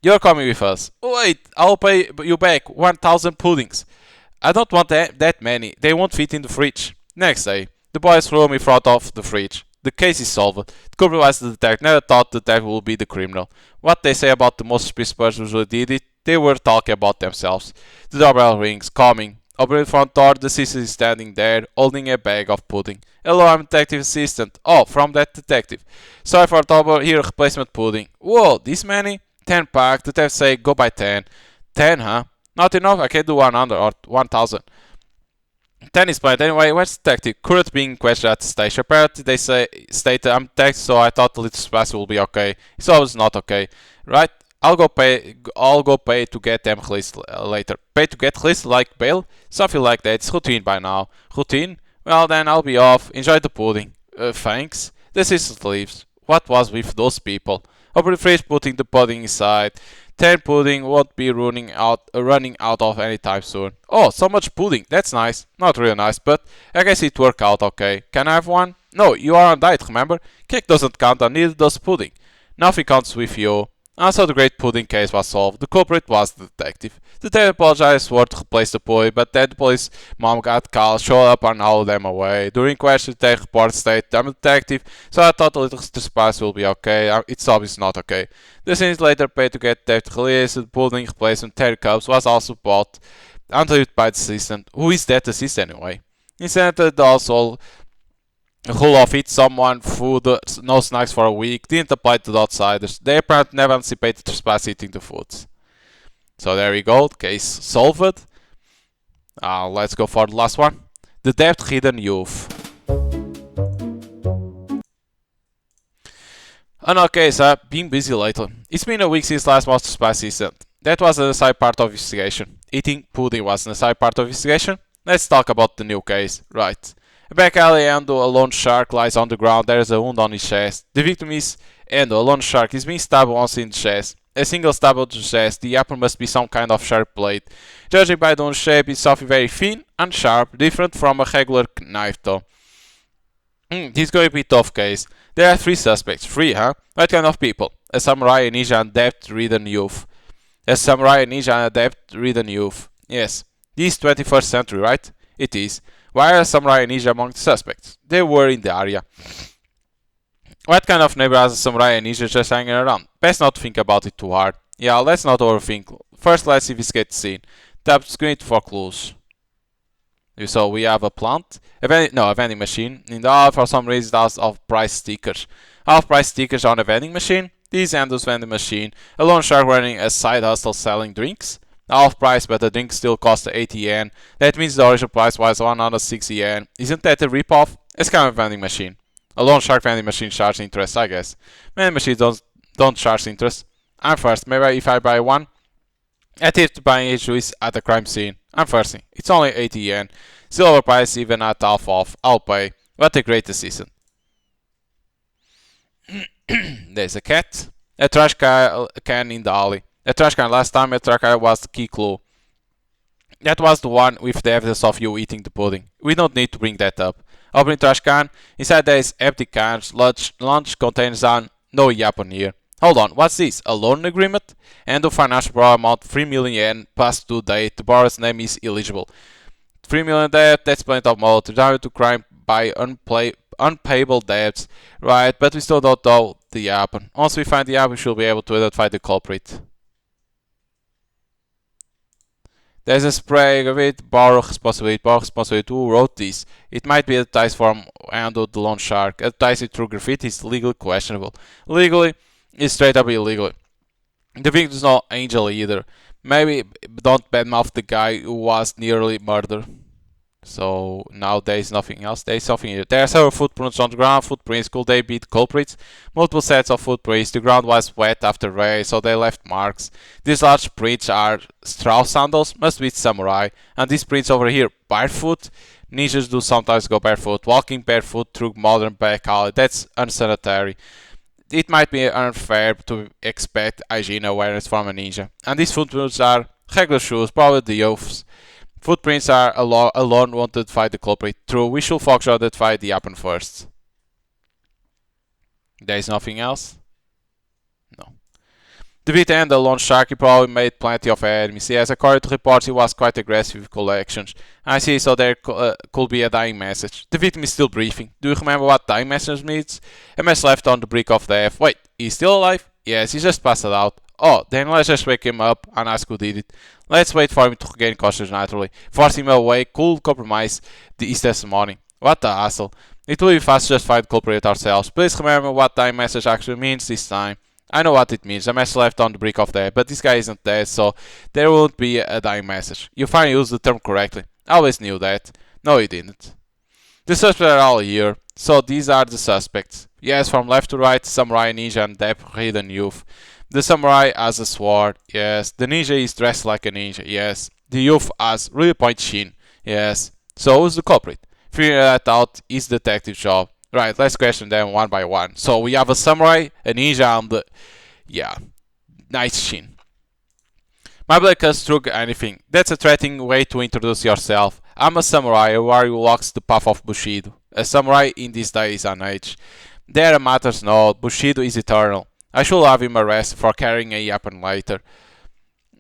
You're coming with us. Wait, I'll pay you back 1,000 puddings. I don't want that many. They won't fit in the fridge. Next day, the boys throw me in front of the fridge. The case is solved. The culprit was the detective. Never thought the detective would be the criminal. What they say about the most suspicious person who did it, they were talking about themselves. The doorbell rings, coming. Open the front door, the sister is standing there, holding a bag of pudding. Hello, I'm detective assistant. Oh, from that detective. Sorry for trouble, here replacement pudding. Whoa, this many? 10 pack, the detective say go buy 10. 10, huh? Not enough, I can do 100 or 1000. 10 is plenty. Anyway, where's the detective? Current being questioned at the station. Apparently they state I'm detective, so I thought the little space will be okay. It's always not okay. Right? I'll go pay to get them released later. Pay to get released like bail? Something like that. It's routine by now. Routine? Well then I'll be off. Enjoy the pudding. Thanks. The assistant leaves. What was with those people? Open the fridge, putting the pudding inside. 10 pudding won't be running out of any time soon. Oh, so much pudding. That's nice. Not really nice, but I guess it worked out okay. Can I have one? No, you are on diet, remember? Cake doesn't count and neither does pudding. Nothing counts with you. And so the great pudding case was solved. The culprit was the detective. The detective apologized for to replace the pudding, but then the police mom got called, showed up and hauled them away. During question, the detective report stated, I'm a detective, so I thought a little trespass will be okay. It's obviously not okay. The sentence later paid to get the detective released. The pudding replacement 10 cups was also bought and delivered by the assistant. Who is that assistant anyway? Instead, also rule of eat someone food, no snacks for a week, didn't apply to the outsiders. They apparently never anticipated trespass eating the foods. So there we go, case solved. Let's go for the last one. The debt-ridden youth. Another case, been busy lately. It's been a week since last month's trespass incident. That was an aside part of investigation. Eating pudding was an aside part of investigation. Let's talk about the new case. Right. A back alley, Endo, a lone shark, lies on the ground. There is a wound on his chest. The victim is Endo, a lone shark. He's been stabbed once in the chest. A single stab of the chest. The upper must be some kind of sharp blade. Judging by the wound shape, it's something very thin and sharp, different from a regular knife though. This is going to be a tough case. There are 3 suspects. 3, huh? What kind of people? A samurai, a ninja, and debt-ridden youth. A samurai, a ninja, and a debt-ridden youth. Yes. This is 21st century, right? It is. Why are samurai and ninja among the suspects? They were in the area. What kind of neighbor has a samurai and ninja just hanging around? Best not to think about it too hard. Yeah, let's not overthink. First, let's investigate the scene. Tap screen for clues. So we have a plant, a vending machine. In the hall, for some reason, there's off-price stickers. Off-price stickers on a vending machine. This Endo's vending machine. A lone shark running a side hustle selling drinks. Half price, but the drink still cost 80 yen. That means the original price was 160 yen. Isn't that a rip-off? A scam of vending machine. A lone shark vending machine charges interest, I guess. Vending machines don't charge interest. I'm first. Maybe if I buy one. I tipped buying a juice at the crime scene. I'm thirsty. It's only 80 yen. Still overpriced even at half off. I'll pay. What a great assistant. There's a cat. A trash can in the alley. A trash can. Last time a trash can was the key clue. That was the one with the evidence of you eating the pudding. We don't need to bring that up. Opening trash can. Inside there is empty cans, lunch containers and no Japan here. Hold on, what's this? A loan agreement? End of financial borrow amount 3 million yen past due date. The borrower's name is eligible. 3 million debt, that's plenty of money to drive to crime by unpayable debts, right? But we still don't know the happen. Once we find the happen, we should be able to identify the culprit. There's a spray of it, Baruch responsibility, who wrote this. It might be advertised from Ando the Loan Shark. Advertising through graffiti is legally questionable. Legally, it's straight up illegal. The victim is not Angel either. Maybe don't badmouth the guy who was nearly murdered. So now there is nothing else. There is something here. There are several footprints on the ground. Footprints, could they be the culprits? Multiple sets of footprints. The ground was wet after rain, so they left marks. These large prints are Strauss sandals, must be samurai. And these prints over here, barefoot. Ninjas do sometimes go barefoot. Walking barefoot through modern back alley, that's unsanitary. It might be unfair to expect hygiene awareness from a ninja. And these footprints are regular shoes, probably the youths. Footprints are alone won't identify the culprit. True, we should focus on identify the weapon first. There is nothing else? No. The victim and the lone shark, he probably made plenty of enemies. Yes, according to reports, he was quite aggressive with collections. I see, so there could be a dying message. The victim is still breathing. Do you remember what dying message means? A message left on the brink of death. Wait, he's still alive? Yes, he just passed out. Oh, then let's just wake him up and ask who did it. Let's wait for him to regain consciousness naturally. Forcing him away could compromise his testimony. What the hassle. It will be fast to just find the culprit ourselves. Please remember what dying message actually means this time. I know what it means. A message left on the brink of death, but this guy isn't dead, so there won't be a dying message. You finally used the term correctly. I always knew that. No, you didn't. The suspects are all here, so these are the suspects. Yes, from left to right, samurai, ninja, and depth-hidden youth. The samurai has a sword, yes. The ninja is dressed like a ninja, yes. The youth has really point shin, yes. So who's the culprit? Figuring that out is detective job. Right, let's question them one by one. So we have a samurai, a ninja, and the... yeah, nice shin. My blade cuts through anything. That's a threatening way to introduce yourself. I'm a samurai, a warrior who walks the path of Bushido. A samurai in these days and age. There matters not, Bushido is eternal. I should have him arrested for carrying a weapon later.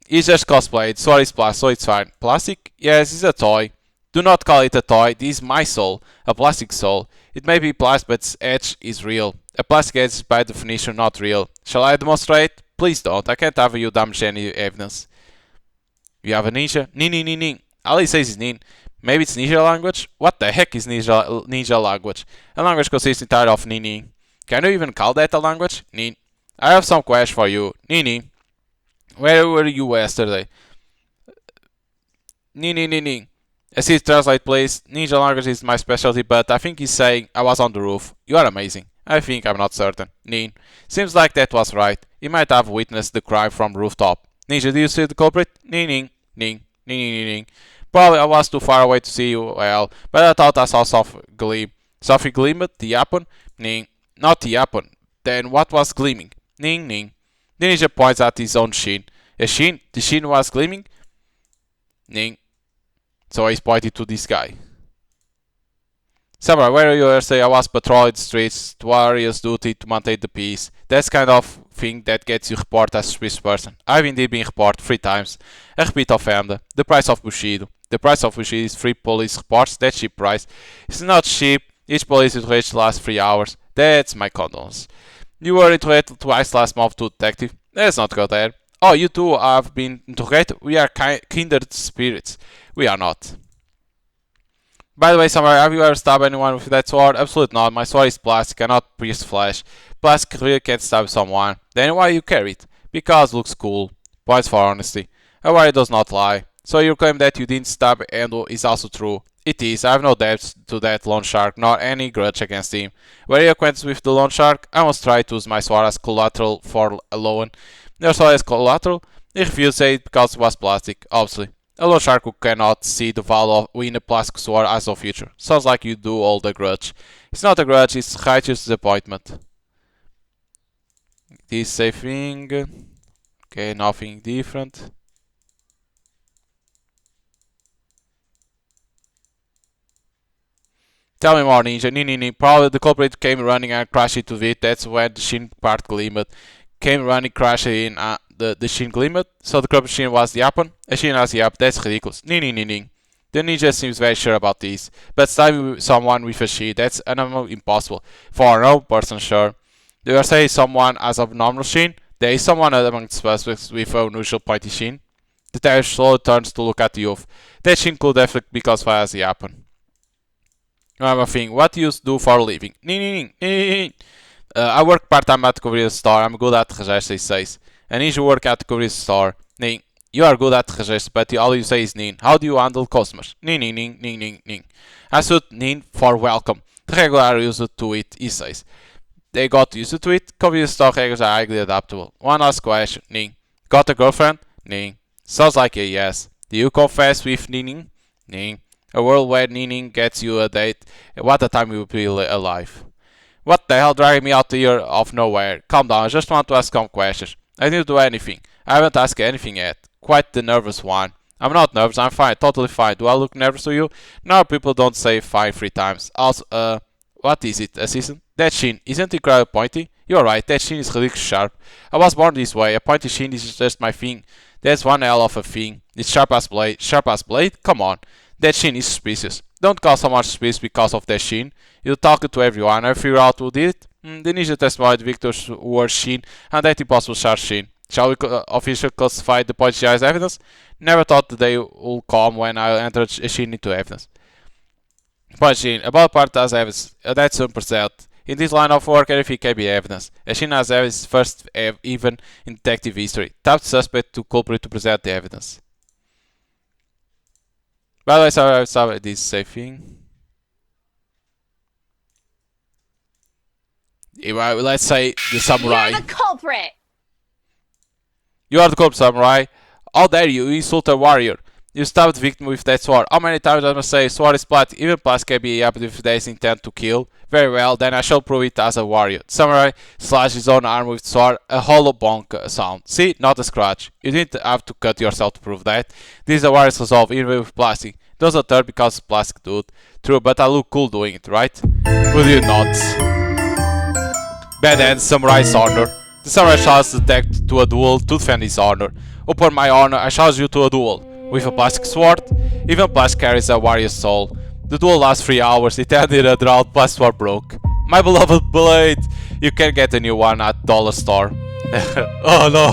He's just cosplayed, so it's plastic, so it's fine. Plastic? Yes, it's a toy. Do not call it a toy, this is my soul, a plastic soul. It may be plastic, but its edge is real. A plastic edge is by definition not real. Shall I demonstrate? Please don't, I can't have you damage any evidence. You have a ninja? Nin. Ali says it's nin. Maybe it's ninja language? What the heck is ninja language? A language consists entirely of nin. Can you even call that a language? Nin. I have some question for you. Nini, where were you yesterday? Nini. Assist translate please. Ninja language is my specialty, but I think he's saying I was on the roof. You are amazing. I think I'm not certain. Nin. Seems like that was right. He might have witnessed the crime from the rooftop. Ninja, do you see the culprit? Ning. Probably I was too far away to see you well, but I thought I saw something gleam. Something gleamed? The weapon? Ning. Not the weapon. Then what was gleaming? Ning. The ninja points at his own shin. A shin? The shin was gleaming? Ning. So he's pointing to this guy. Samurai, where are you yesterday? I was patrolling the streets. The warrior's duty to maintain the peace. That's kind of thing that gets you reported as a suspicious person. I've indeed been reported 3 times. A repeat offender. The price of Bushido. The price of Bushido is 3 police reports. That's cheap price. It's not cheap. Each police interrogation lasts 3 hours. That's my condolence. You were interrogated twice last month to detective. Let's not go there. Oh, you two have been interrogated? We are kindred spirits. We are not. By the way, Samurai, have you ever stabbed anyone with that sword? Absolutely not. My sword is plastic, cannot pierce flesh. Plastic really can't stab someone. Then why you carry it? Because it looks cool. Points for honesty. A warrior does not lie. So your claim that you didn't stab Endo is also true. It is. I have no debts to that loan shark, nor any grudge against him. Were you acquainted with the loan shark? I must try to use my sword as collateral for a loan. Your sword as collateral? He refused to say it because it was plastic, obviously. A loan shark who cannot see the value in a plastic sword as of future. Sounds like you do hold a grudge. It's not a grudge, it's righteous disappointment. This safe thing. Okay, nothing different. Tell me more, Ninja. Probably the culprit came running and crashed into it. That's when the shin part gleamed. Came running, crashed in the shin gleamed. So the culprit shin was the weapon. A shin has the up. That's ridiculous. Ning. The ninja seems very sure about this, but stabbing someone with a shield, that's impossible. For no person sure. Do you say someone has a normal shin? There is someone among the suspects with an unusual pointy shin. The detective slowly turns to look at the youth. That shin could definitely be classified as the happen. Another thing, what do you do for a living? I work part-time at the convenience store. I'm good at registers, he says. I need to work at the convenience store. You are good at registers, but all you say is nin. How do you handle customers? Ning. I said nin for welcome. The regular are used to it, he says. They got used to it. Convenience store regulars are highly adaptable. One last question. Ning. Got a girlfriend? Ning. Sounds like a yes. Do you confess with Ning? Ning. A world where Ning gets you a date. What a time you will be alive. What the hell dragging me out here of nowhere? Calm down, I just want to ask some questions. I didn't do anything. I haven't asked anything yet. Quite the nervous one. I'm not nervous, I'm fine, totally fine. Do I look nervous to you? No, people don't say fine 3 times. Also, what is it, assistant? That shin, isn't it incredibly pointy? You're right, that shin is ridiculously sharp. I was born this way, a pointy shin is just my thing. That's one hell of a thing. It's sharp as blade. Sharp as blade? Come on. That shin is suspicious. Don't call someone suspicious because of their shin. You talk to everyone. I figure out who did it. The ninja testified Victor's wore shin and that impossible sharp shin. Shall we officially classify the pointy as evidence? Never thought the day would come when I entered a shin into evidence. Pointy shin, about part as evidence. That's 1%. In this line of work, everything can be evidence. A shin as evidence is first even in detective history. Tap the suspect to culprit to present the evidence. By the way, sorry, this safe thing. Let's say the samurai. You're the culprit! You are the culprit, samurai. How dare you insult a warrior? You stabbed the victim with that sword. How many times I must say sword is plastic? Even plastic can be happened if there is intent to kill. Very well, then I shall prove it as a warrior. The samurai slashed his own arm with the sword, a hollow bonk sound. See, not a scratch. You didn't have to cut yourself to prove that. This is a warrior's resolve, even with plastic. It doesn't hurt because it's plastic, dude. True, but I look cool doing it, right? Will you not? Bad end, samurai's honor. The samurai challenges the detective to a duel to defend his honor. Upon my honor, I challenge you to a duel. With a plastic sword, even plastic carries a warrior's soul. The duel lasts 3 hours, it ended a drought, plastic sword broke. My beloved blade! You can get a new one at dollar store. Oh no!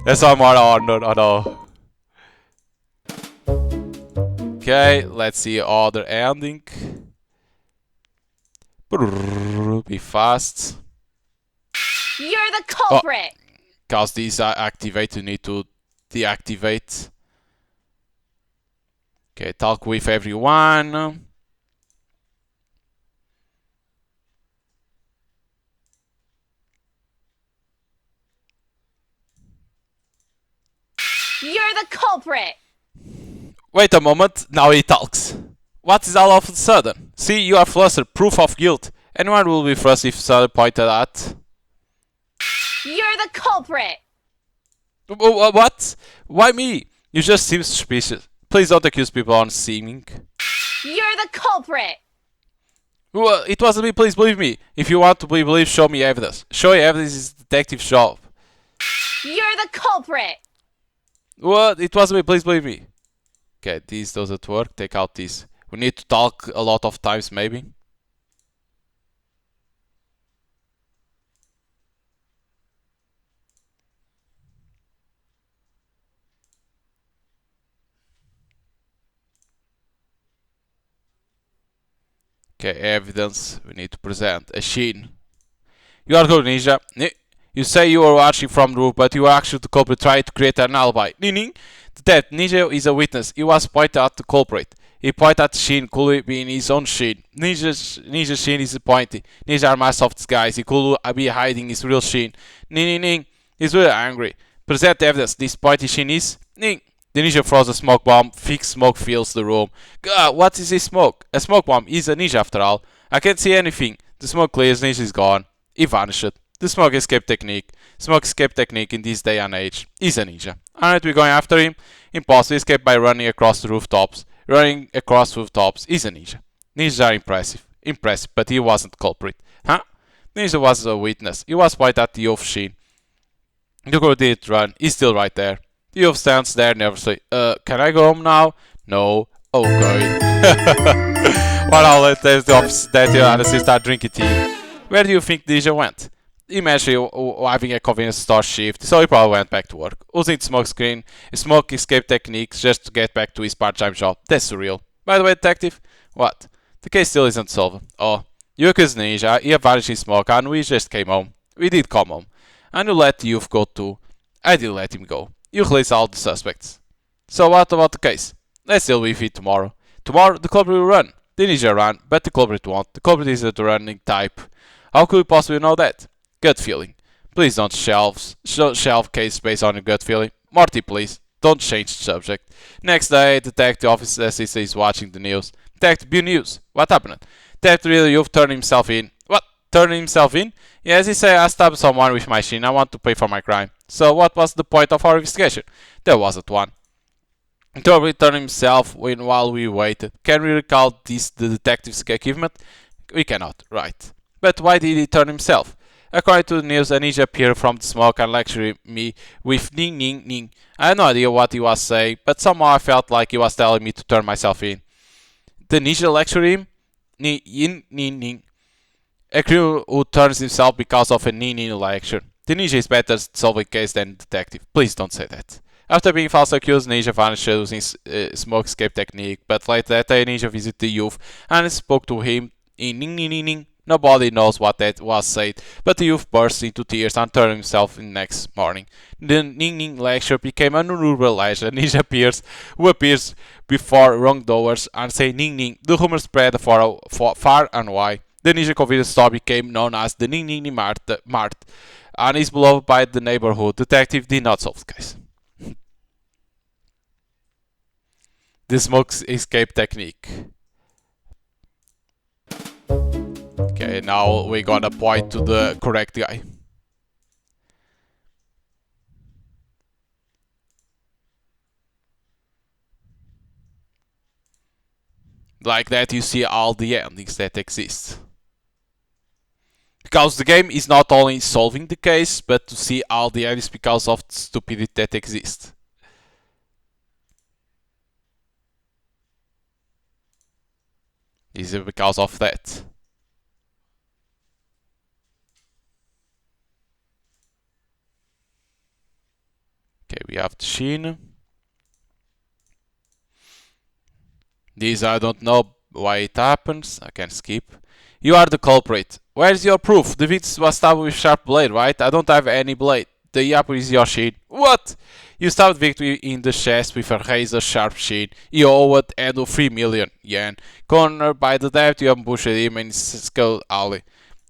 That's why I'm more honored, oh no. Okay, let's see other ending. Be fast. You're the culprit! Cause these are activated, you need to deactivate. Okay, talk with everyone. You're the culprit! Wait a moment, now he talks. What is all of a sudden? See, you are flustered, proof of guilt. Anyone will be flustered if suddenly pointed at. You're the culprit! What? Why me? You just seem suspicious. Please don't accuse people on seeming. You're the culprit! Well, it wasn't me, please believe me. If you want to be believed, show me evidence. Showing evidence is detective's job. You're the culprit! What? It wasn't me, please believe me. Okay, this doesn't work. Take out this. We need to talk a lot of times, maybe. Okay, evidence. We need to present. A shin. You are good, ninja. You say you were watching from the roof, but you were actually the culprit trying to create an alibi. Ning. That ninja is a witness. He was pointed at the culprit. He pointed at the shin, could be in his own shin. Ninja's shin is pointy. Ninja are master of disguise. He could be hiding his real shin. Ning. He's really angry. Present evidence. This pointy shin is Ning. The ninja throws a smoke bomb. Thick smoke fills the room. God, what is this smoke? A smoke bomb is a ninja after all. I can't see anything. The smoke clears. Ninja is gone. He vanished. The smoke escape technique. Smoke escape technique in this day and age is a ninja. Aren't we going after him? Impossible. Escape by running across the rooftops. Running across rooftops is a ninja. Ninjas are impressive. Impressive, but he wasn't culprit. Huh? Ninja was a witness. He was pointed at the off shin. The girl didn't run. He's still right there. Youth stands there nervously. Can I go home now? No. Okay. While I'll let the office that you and start drinking tea. Where do you think Deja went? Imagine having a convenience store shift, so he probably went back to work, using smoke escape techniques just to get back to his part-time job. That's surreal. By the way, detective, what? The case still isn't solved. Oh, you accused Ninja, he vanished in smoke, and we just came home. We did come home. And you let the youth go too. I did let him go. You released all the suspects. So what about the case? Let's deal with it tomorrow. Tomorrow, the culprit will run. The Ninja ran, but the culprit won't. The culprit is the running type. How could we possibly know that? Gut feeling. Please don't shelve case based on your gut feeling. Morty, please. Don't change the subject. Next day, detective office assistant is watching the news. Detective B News. What happened? Detective really you've turned himself in. What? Turned himself in? Yes, he said I stabbed someone with my shin. I want to pay for my crime. So what was the point of our investigation? There wasn't one. Toby turned himself in while we waited. Can we recall this the detective's achievement? We cannot, right. But why did he turn himself? According to the news, a ninja appeared from the smoke and lectured me with ning ning ning. I had no idea what he was saying, but somehow I felt like he was telling me to turn myself in. The ninja lectured him? Ning ning ning ning. A criminal who turns himself because of a ning ning lecture. The ninja is better at solving case than the detective. Please don't say that. After being falsely accused, Ninja vanished using smoke escape technique, but later that day Ninja visited the youth and spoke to him in ning ning ning ning. Nobody knows what that was said, but the youth burst into tears and turned himself in next morning. The Ning Ning lecture became an urban legend. Ninja who appears before wrongdoers and say Ning Ning. The rumor spread far and wide. The Ninja convenience store became known as the Ning Ning Mart and is beloved by the neighborhood. Detective did not solve the case. The smoke escape technique. Okay, now we gotta point to the correct guy. Like that you see all the endings that exist. Because the game is not only solving the case, but to see all the endings because of the stupidity that exists. Is it because of that? Okay, we have the Shin. This I don't know why it happens. I can skip. You are the culprit. Where's your proof? The victim was stabbed with sharp blade, right? I don't have any blade. The Yapu is your Shin. What? You stabbed Victor in the chest with a razor sharp Shin. You owed Edo 3 million yen. Cornered by the debt, you ambushed him in his skull alley.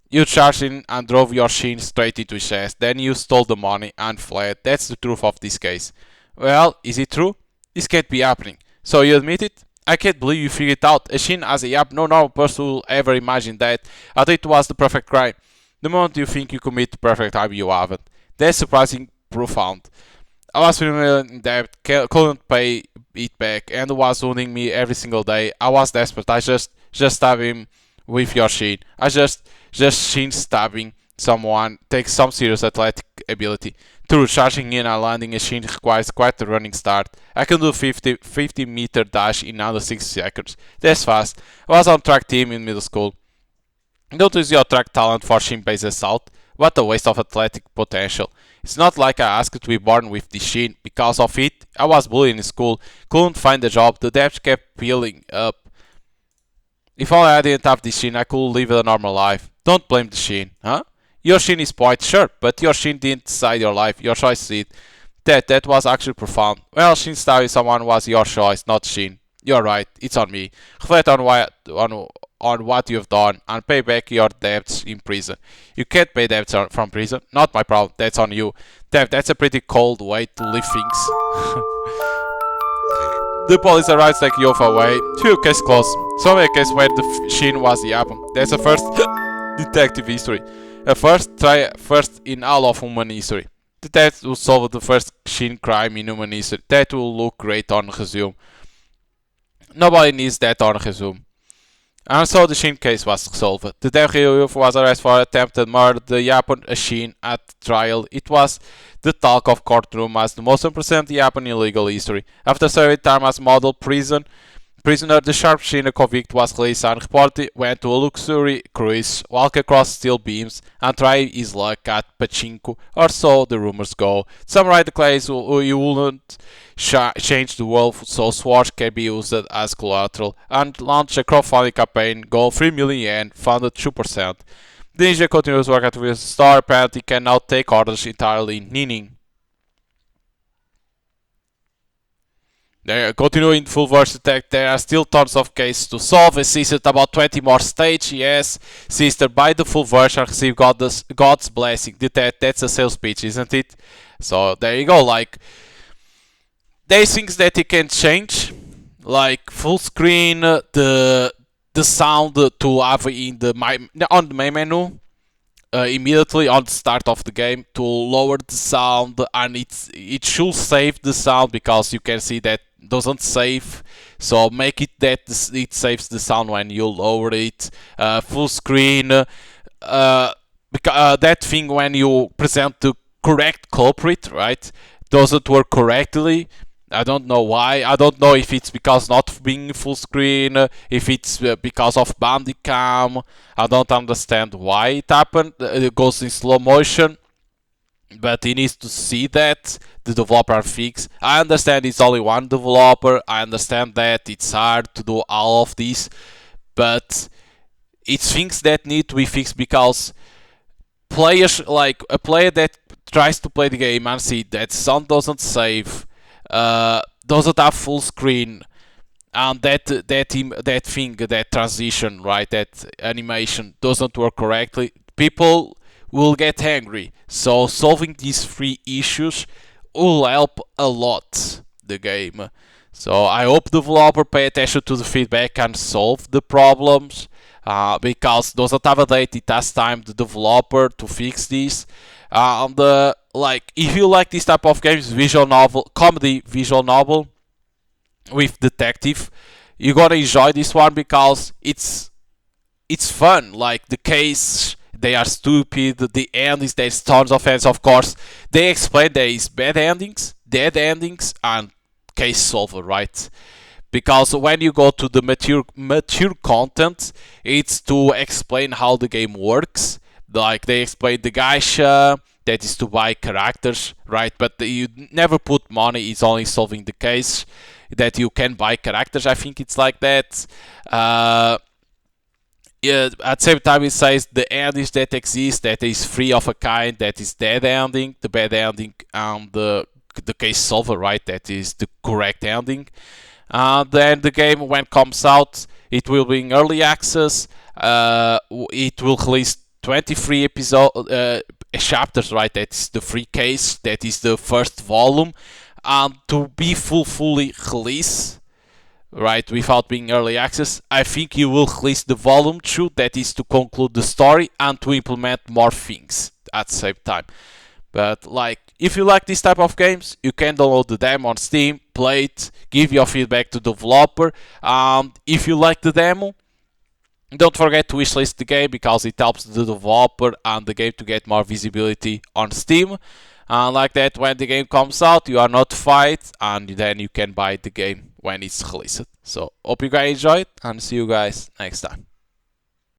You charged in and drove your Shin straight into his chest. Then you stole the money and fled. That's the truth of this case. Well, is it true? This can't be happening. So you admit it? I can't believe you figured it out. A Shin as a Yap, no normal person will ever imagine that. I thought it was the perfect crime. The moment you think you commit the perfect crime, you haven't. That's surprising profound. I was feeling in debt, couldn't pay it back, and was wounding me every single day. I was desperate. I just stabbed him with your Shin. I just Shin stabbing someone takes some serious athletic ability. True, charging in and landing a Shin requires quite a running start. I can do 50-meter dash in under 60 seconds. That's fast. I was on track team in middle school. Don't use your track talent for Shin-based assault. What a waste of athletic potential. It's not like I asked to be born with the Shin. Because of it, I was bullied in school, couldn't find a job, the debt kept piling up. If only I didn't have the Shin, I could live a normal life. Don't blame the Shin, huh? Your Shin is quite sure, but your Shin didn't decide your life, your choice did. That was actually profound. Well, Shin stabbing someone was your choice, not Shin. You're right, it's on me. Reflect on what you've done and pay back your debts in prison. You can't pay debts from prison. Not my problem. That's on you. That's a pretty cold way to leave things. The police arrives take you away. Phew, case closed. So a case where the Shin was the album. That's the first detective history. A first in all of human history. Detectives will solve the first Shin crime in human history. That will look great on resume. Nobody needs that on resume. And so the Shin case was solved. The Daehyuk was arrested for attempted murder. The Japan Shin at trial. It was the talk of courtroom as the most unprecedented Japan in legal history. After serving time as model prisoner, the sharpshooter convict was released and reportedly went to a luxury cruise, walk across steel beams, and try his luck at pachinko, or so the rumors go. Some write the claims he wouldn't change the world, so swords can be used as collateral, and launch a crowdfunding campaign, goal 3 million yen, funded 2%. The ninja continues work at the store, apparently can now take orders entirely in Ninin. They continue in full verse attack. There are still tons of cases to solve. Assisted about 20 more stage. Yes, sister, buy the full version. Receive God's blessing. That's a sales pitch, isn't it? So there you go. Like, there's things that you can change, like full screen, the sound to have on the main menu. Immediately on the start of the game to lower the sound, and it should save the sound because you can see that doesn't save, so make it that it saves the sound when you lower it. Full screen, because that thing when you present the correct culprit, right, doesn't work correctly. I don't know why. I don't know if it's because not being full screen, if it's because of Bandicam. I don't understand why it happened. It goes in slow motion, but he needs to see that the developer fix. I understand it's only one developer. I understand that it's hard to do all of this, but it's things that need to be fixed because players, like a player that tries to play the game and see that sound doesn't save, doesn't have full screen, and that transition, right, that animation doesn't work correctly, people will get angry. So solving these three issues will help a lot the game. So I hope the developer pay attention to the feedback and solve the problems, because doesn't have a date, it has time the developer to fix this. Like, if you like this type of games, visual novel, comedy visual novel with detective, you're gonna enjoy this one because it's fun. Like, the case, they are stupid, the endings, there's tons of ends, of course. They explain there is bad endings, dead endings, and case solver, right? Because when you go to the mature content, it's to explain how the game works. Like, they explain the gacha, that is to buy characters, right? But you never put money, it's only solving the case that you can buy characters. I think it's like that. Yeah, at the same time, it says the endings that exist, that is free of a kind, that is dead ending, the bad ending, and the case solver, right? That is the correct ending. Then the game, when it comes out, it will be in early access. It will release 23 chapters, right? That's the free case, that is the first volume. And to be fully released, right, without being early access, I think you will release the volume 2, that is to conclude the story and to implement more things at the same time. But like, if you like this type of games, you can download the demo on Steam, play it, give your feedback to the developer. If you like the demo, don't forget to wishlist the game because it helps the developer and the game to get more visibility on Steam. And like that, when the game comes out, you are notified and then you can buy the game when it's released. So hope you guys enjoyed and see you guys next time.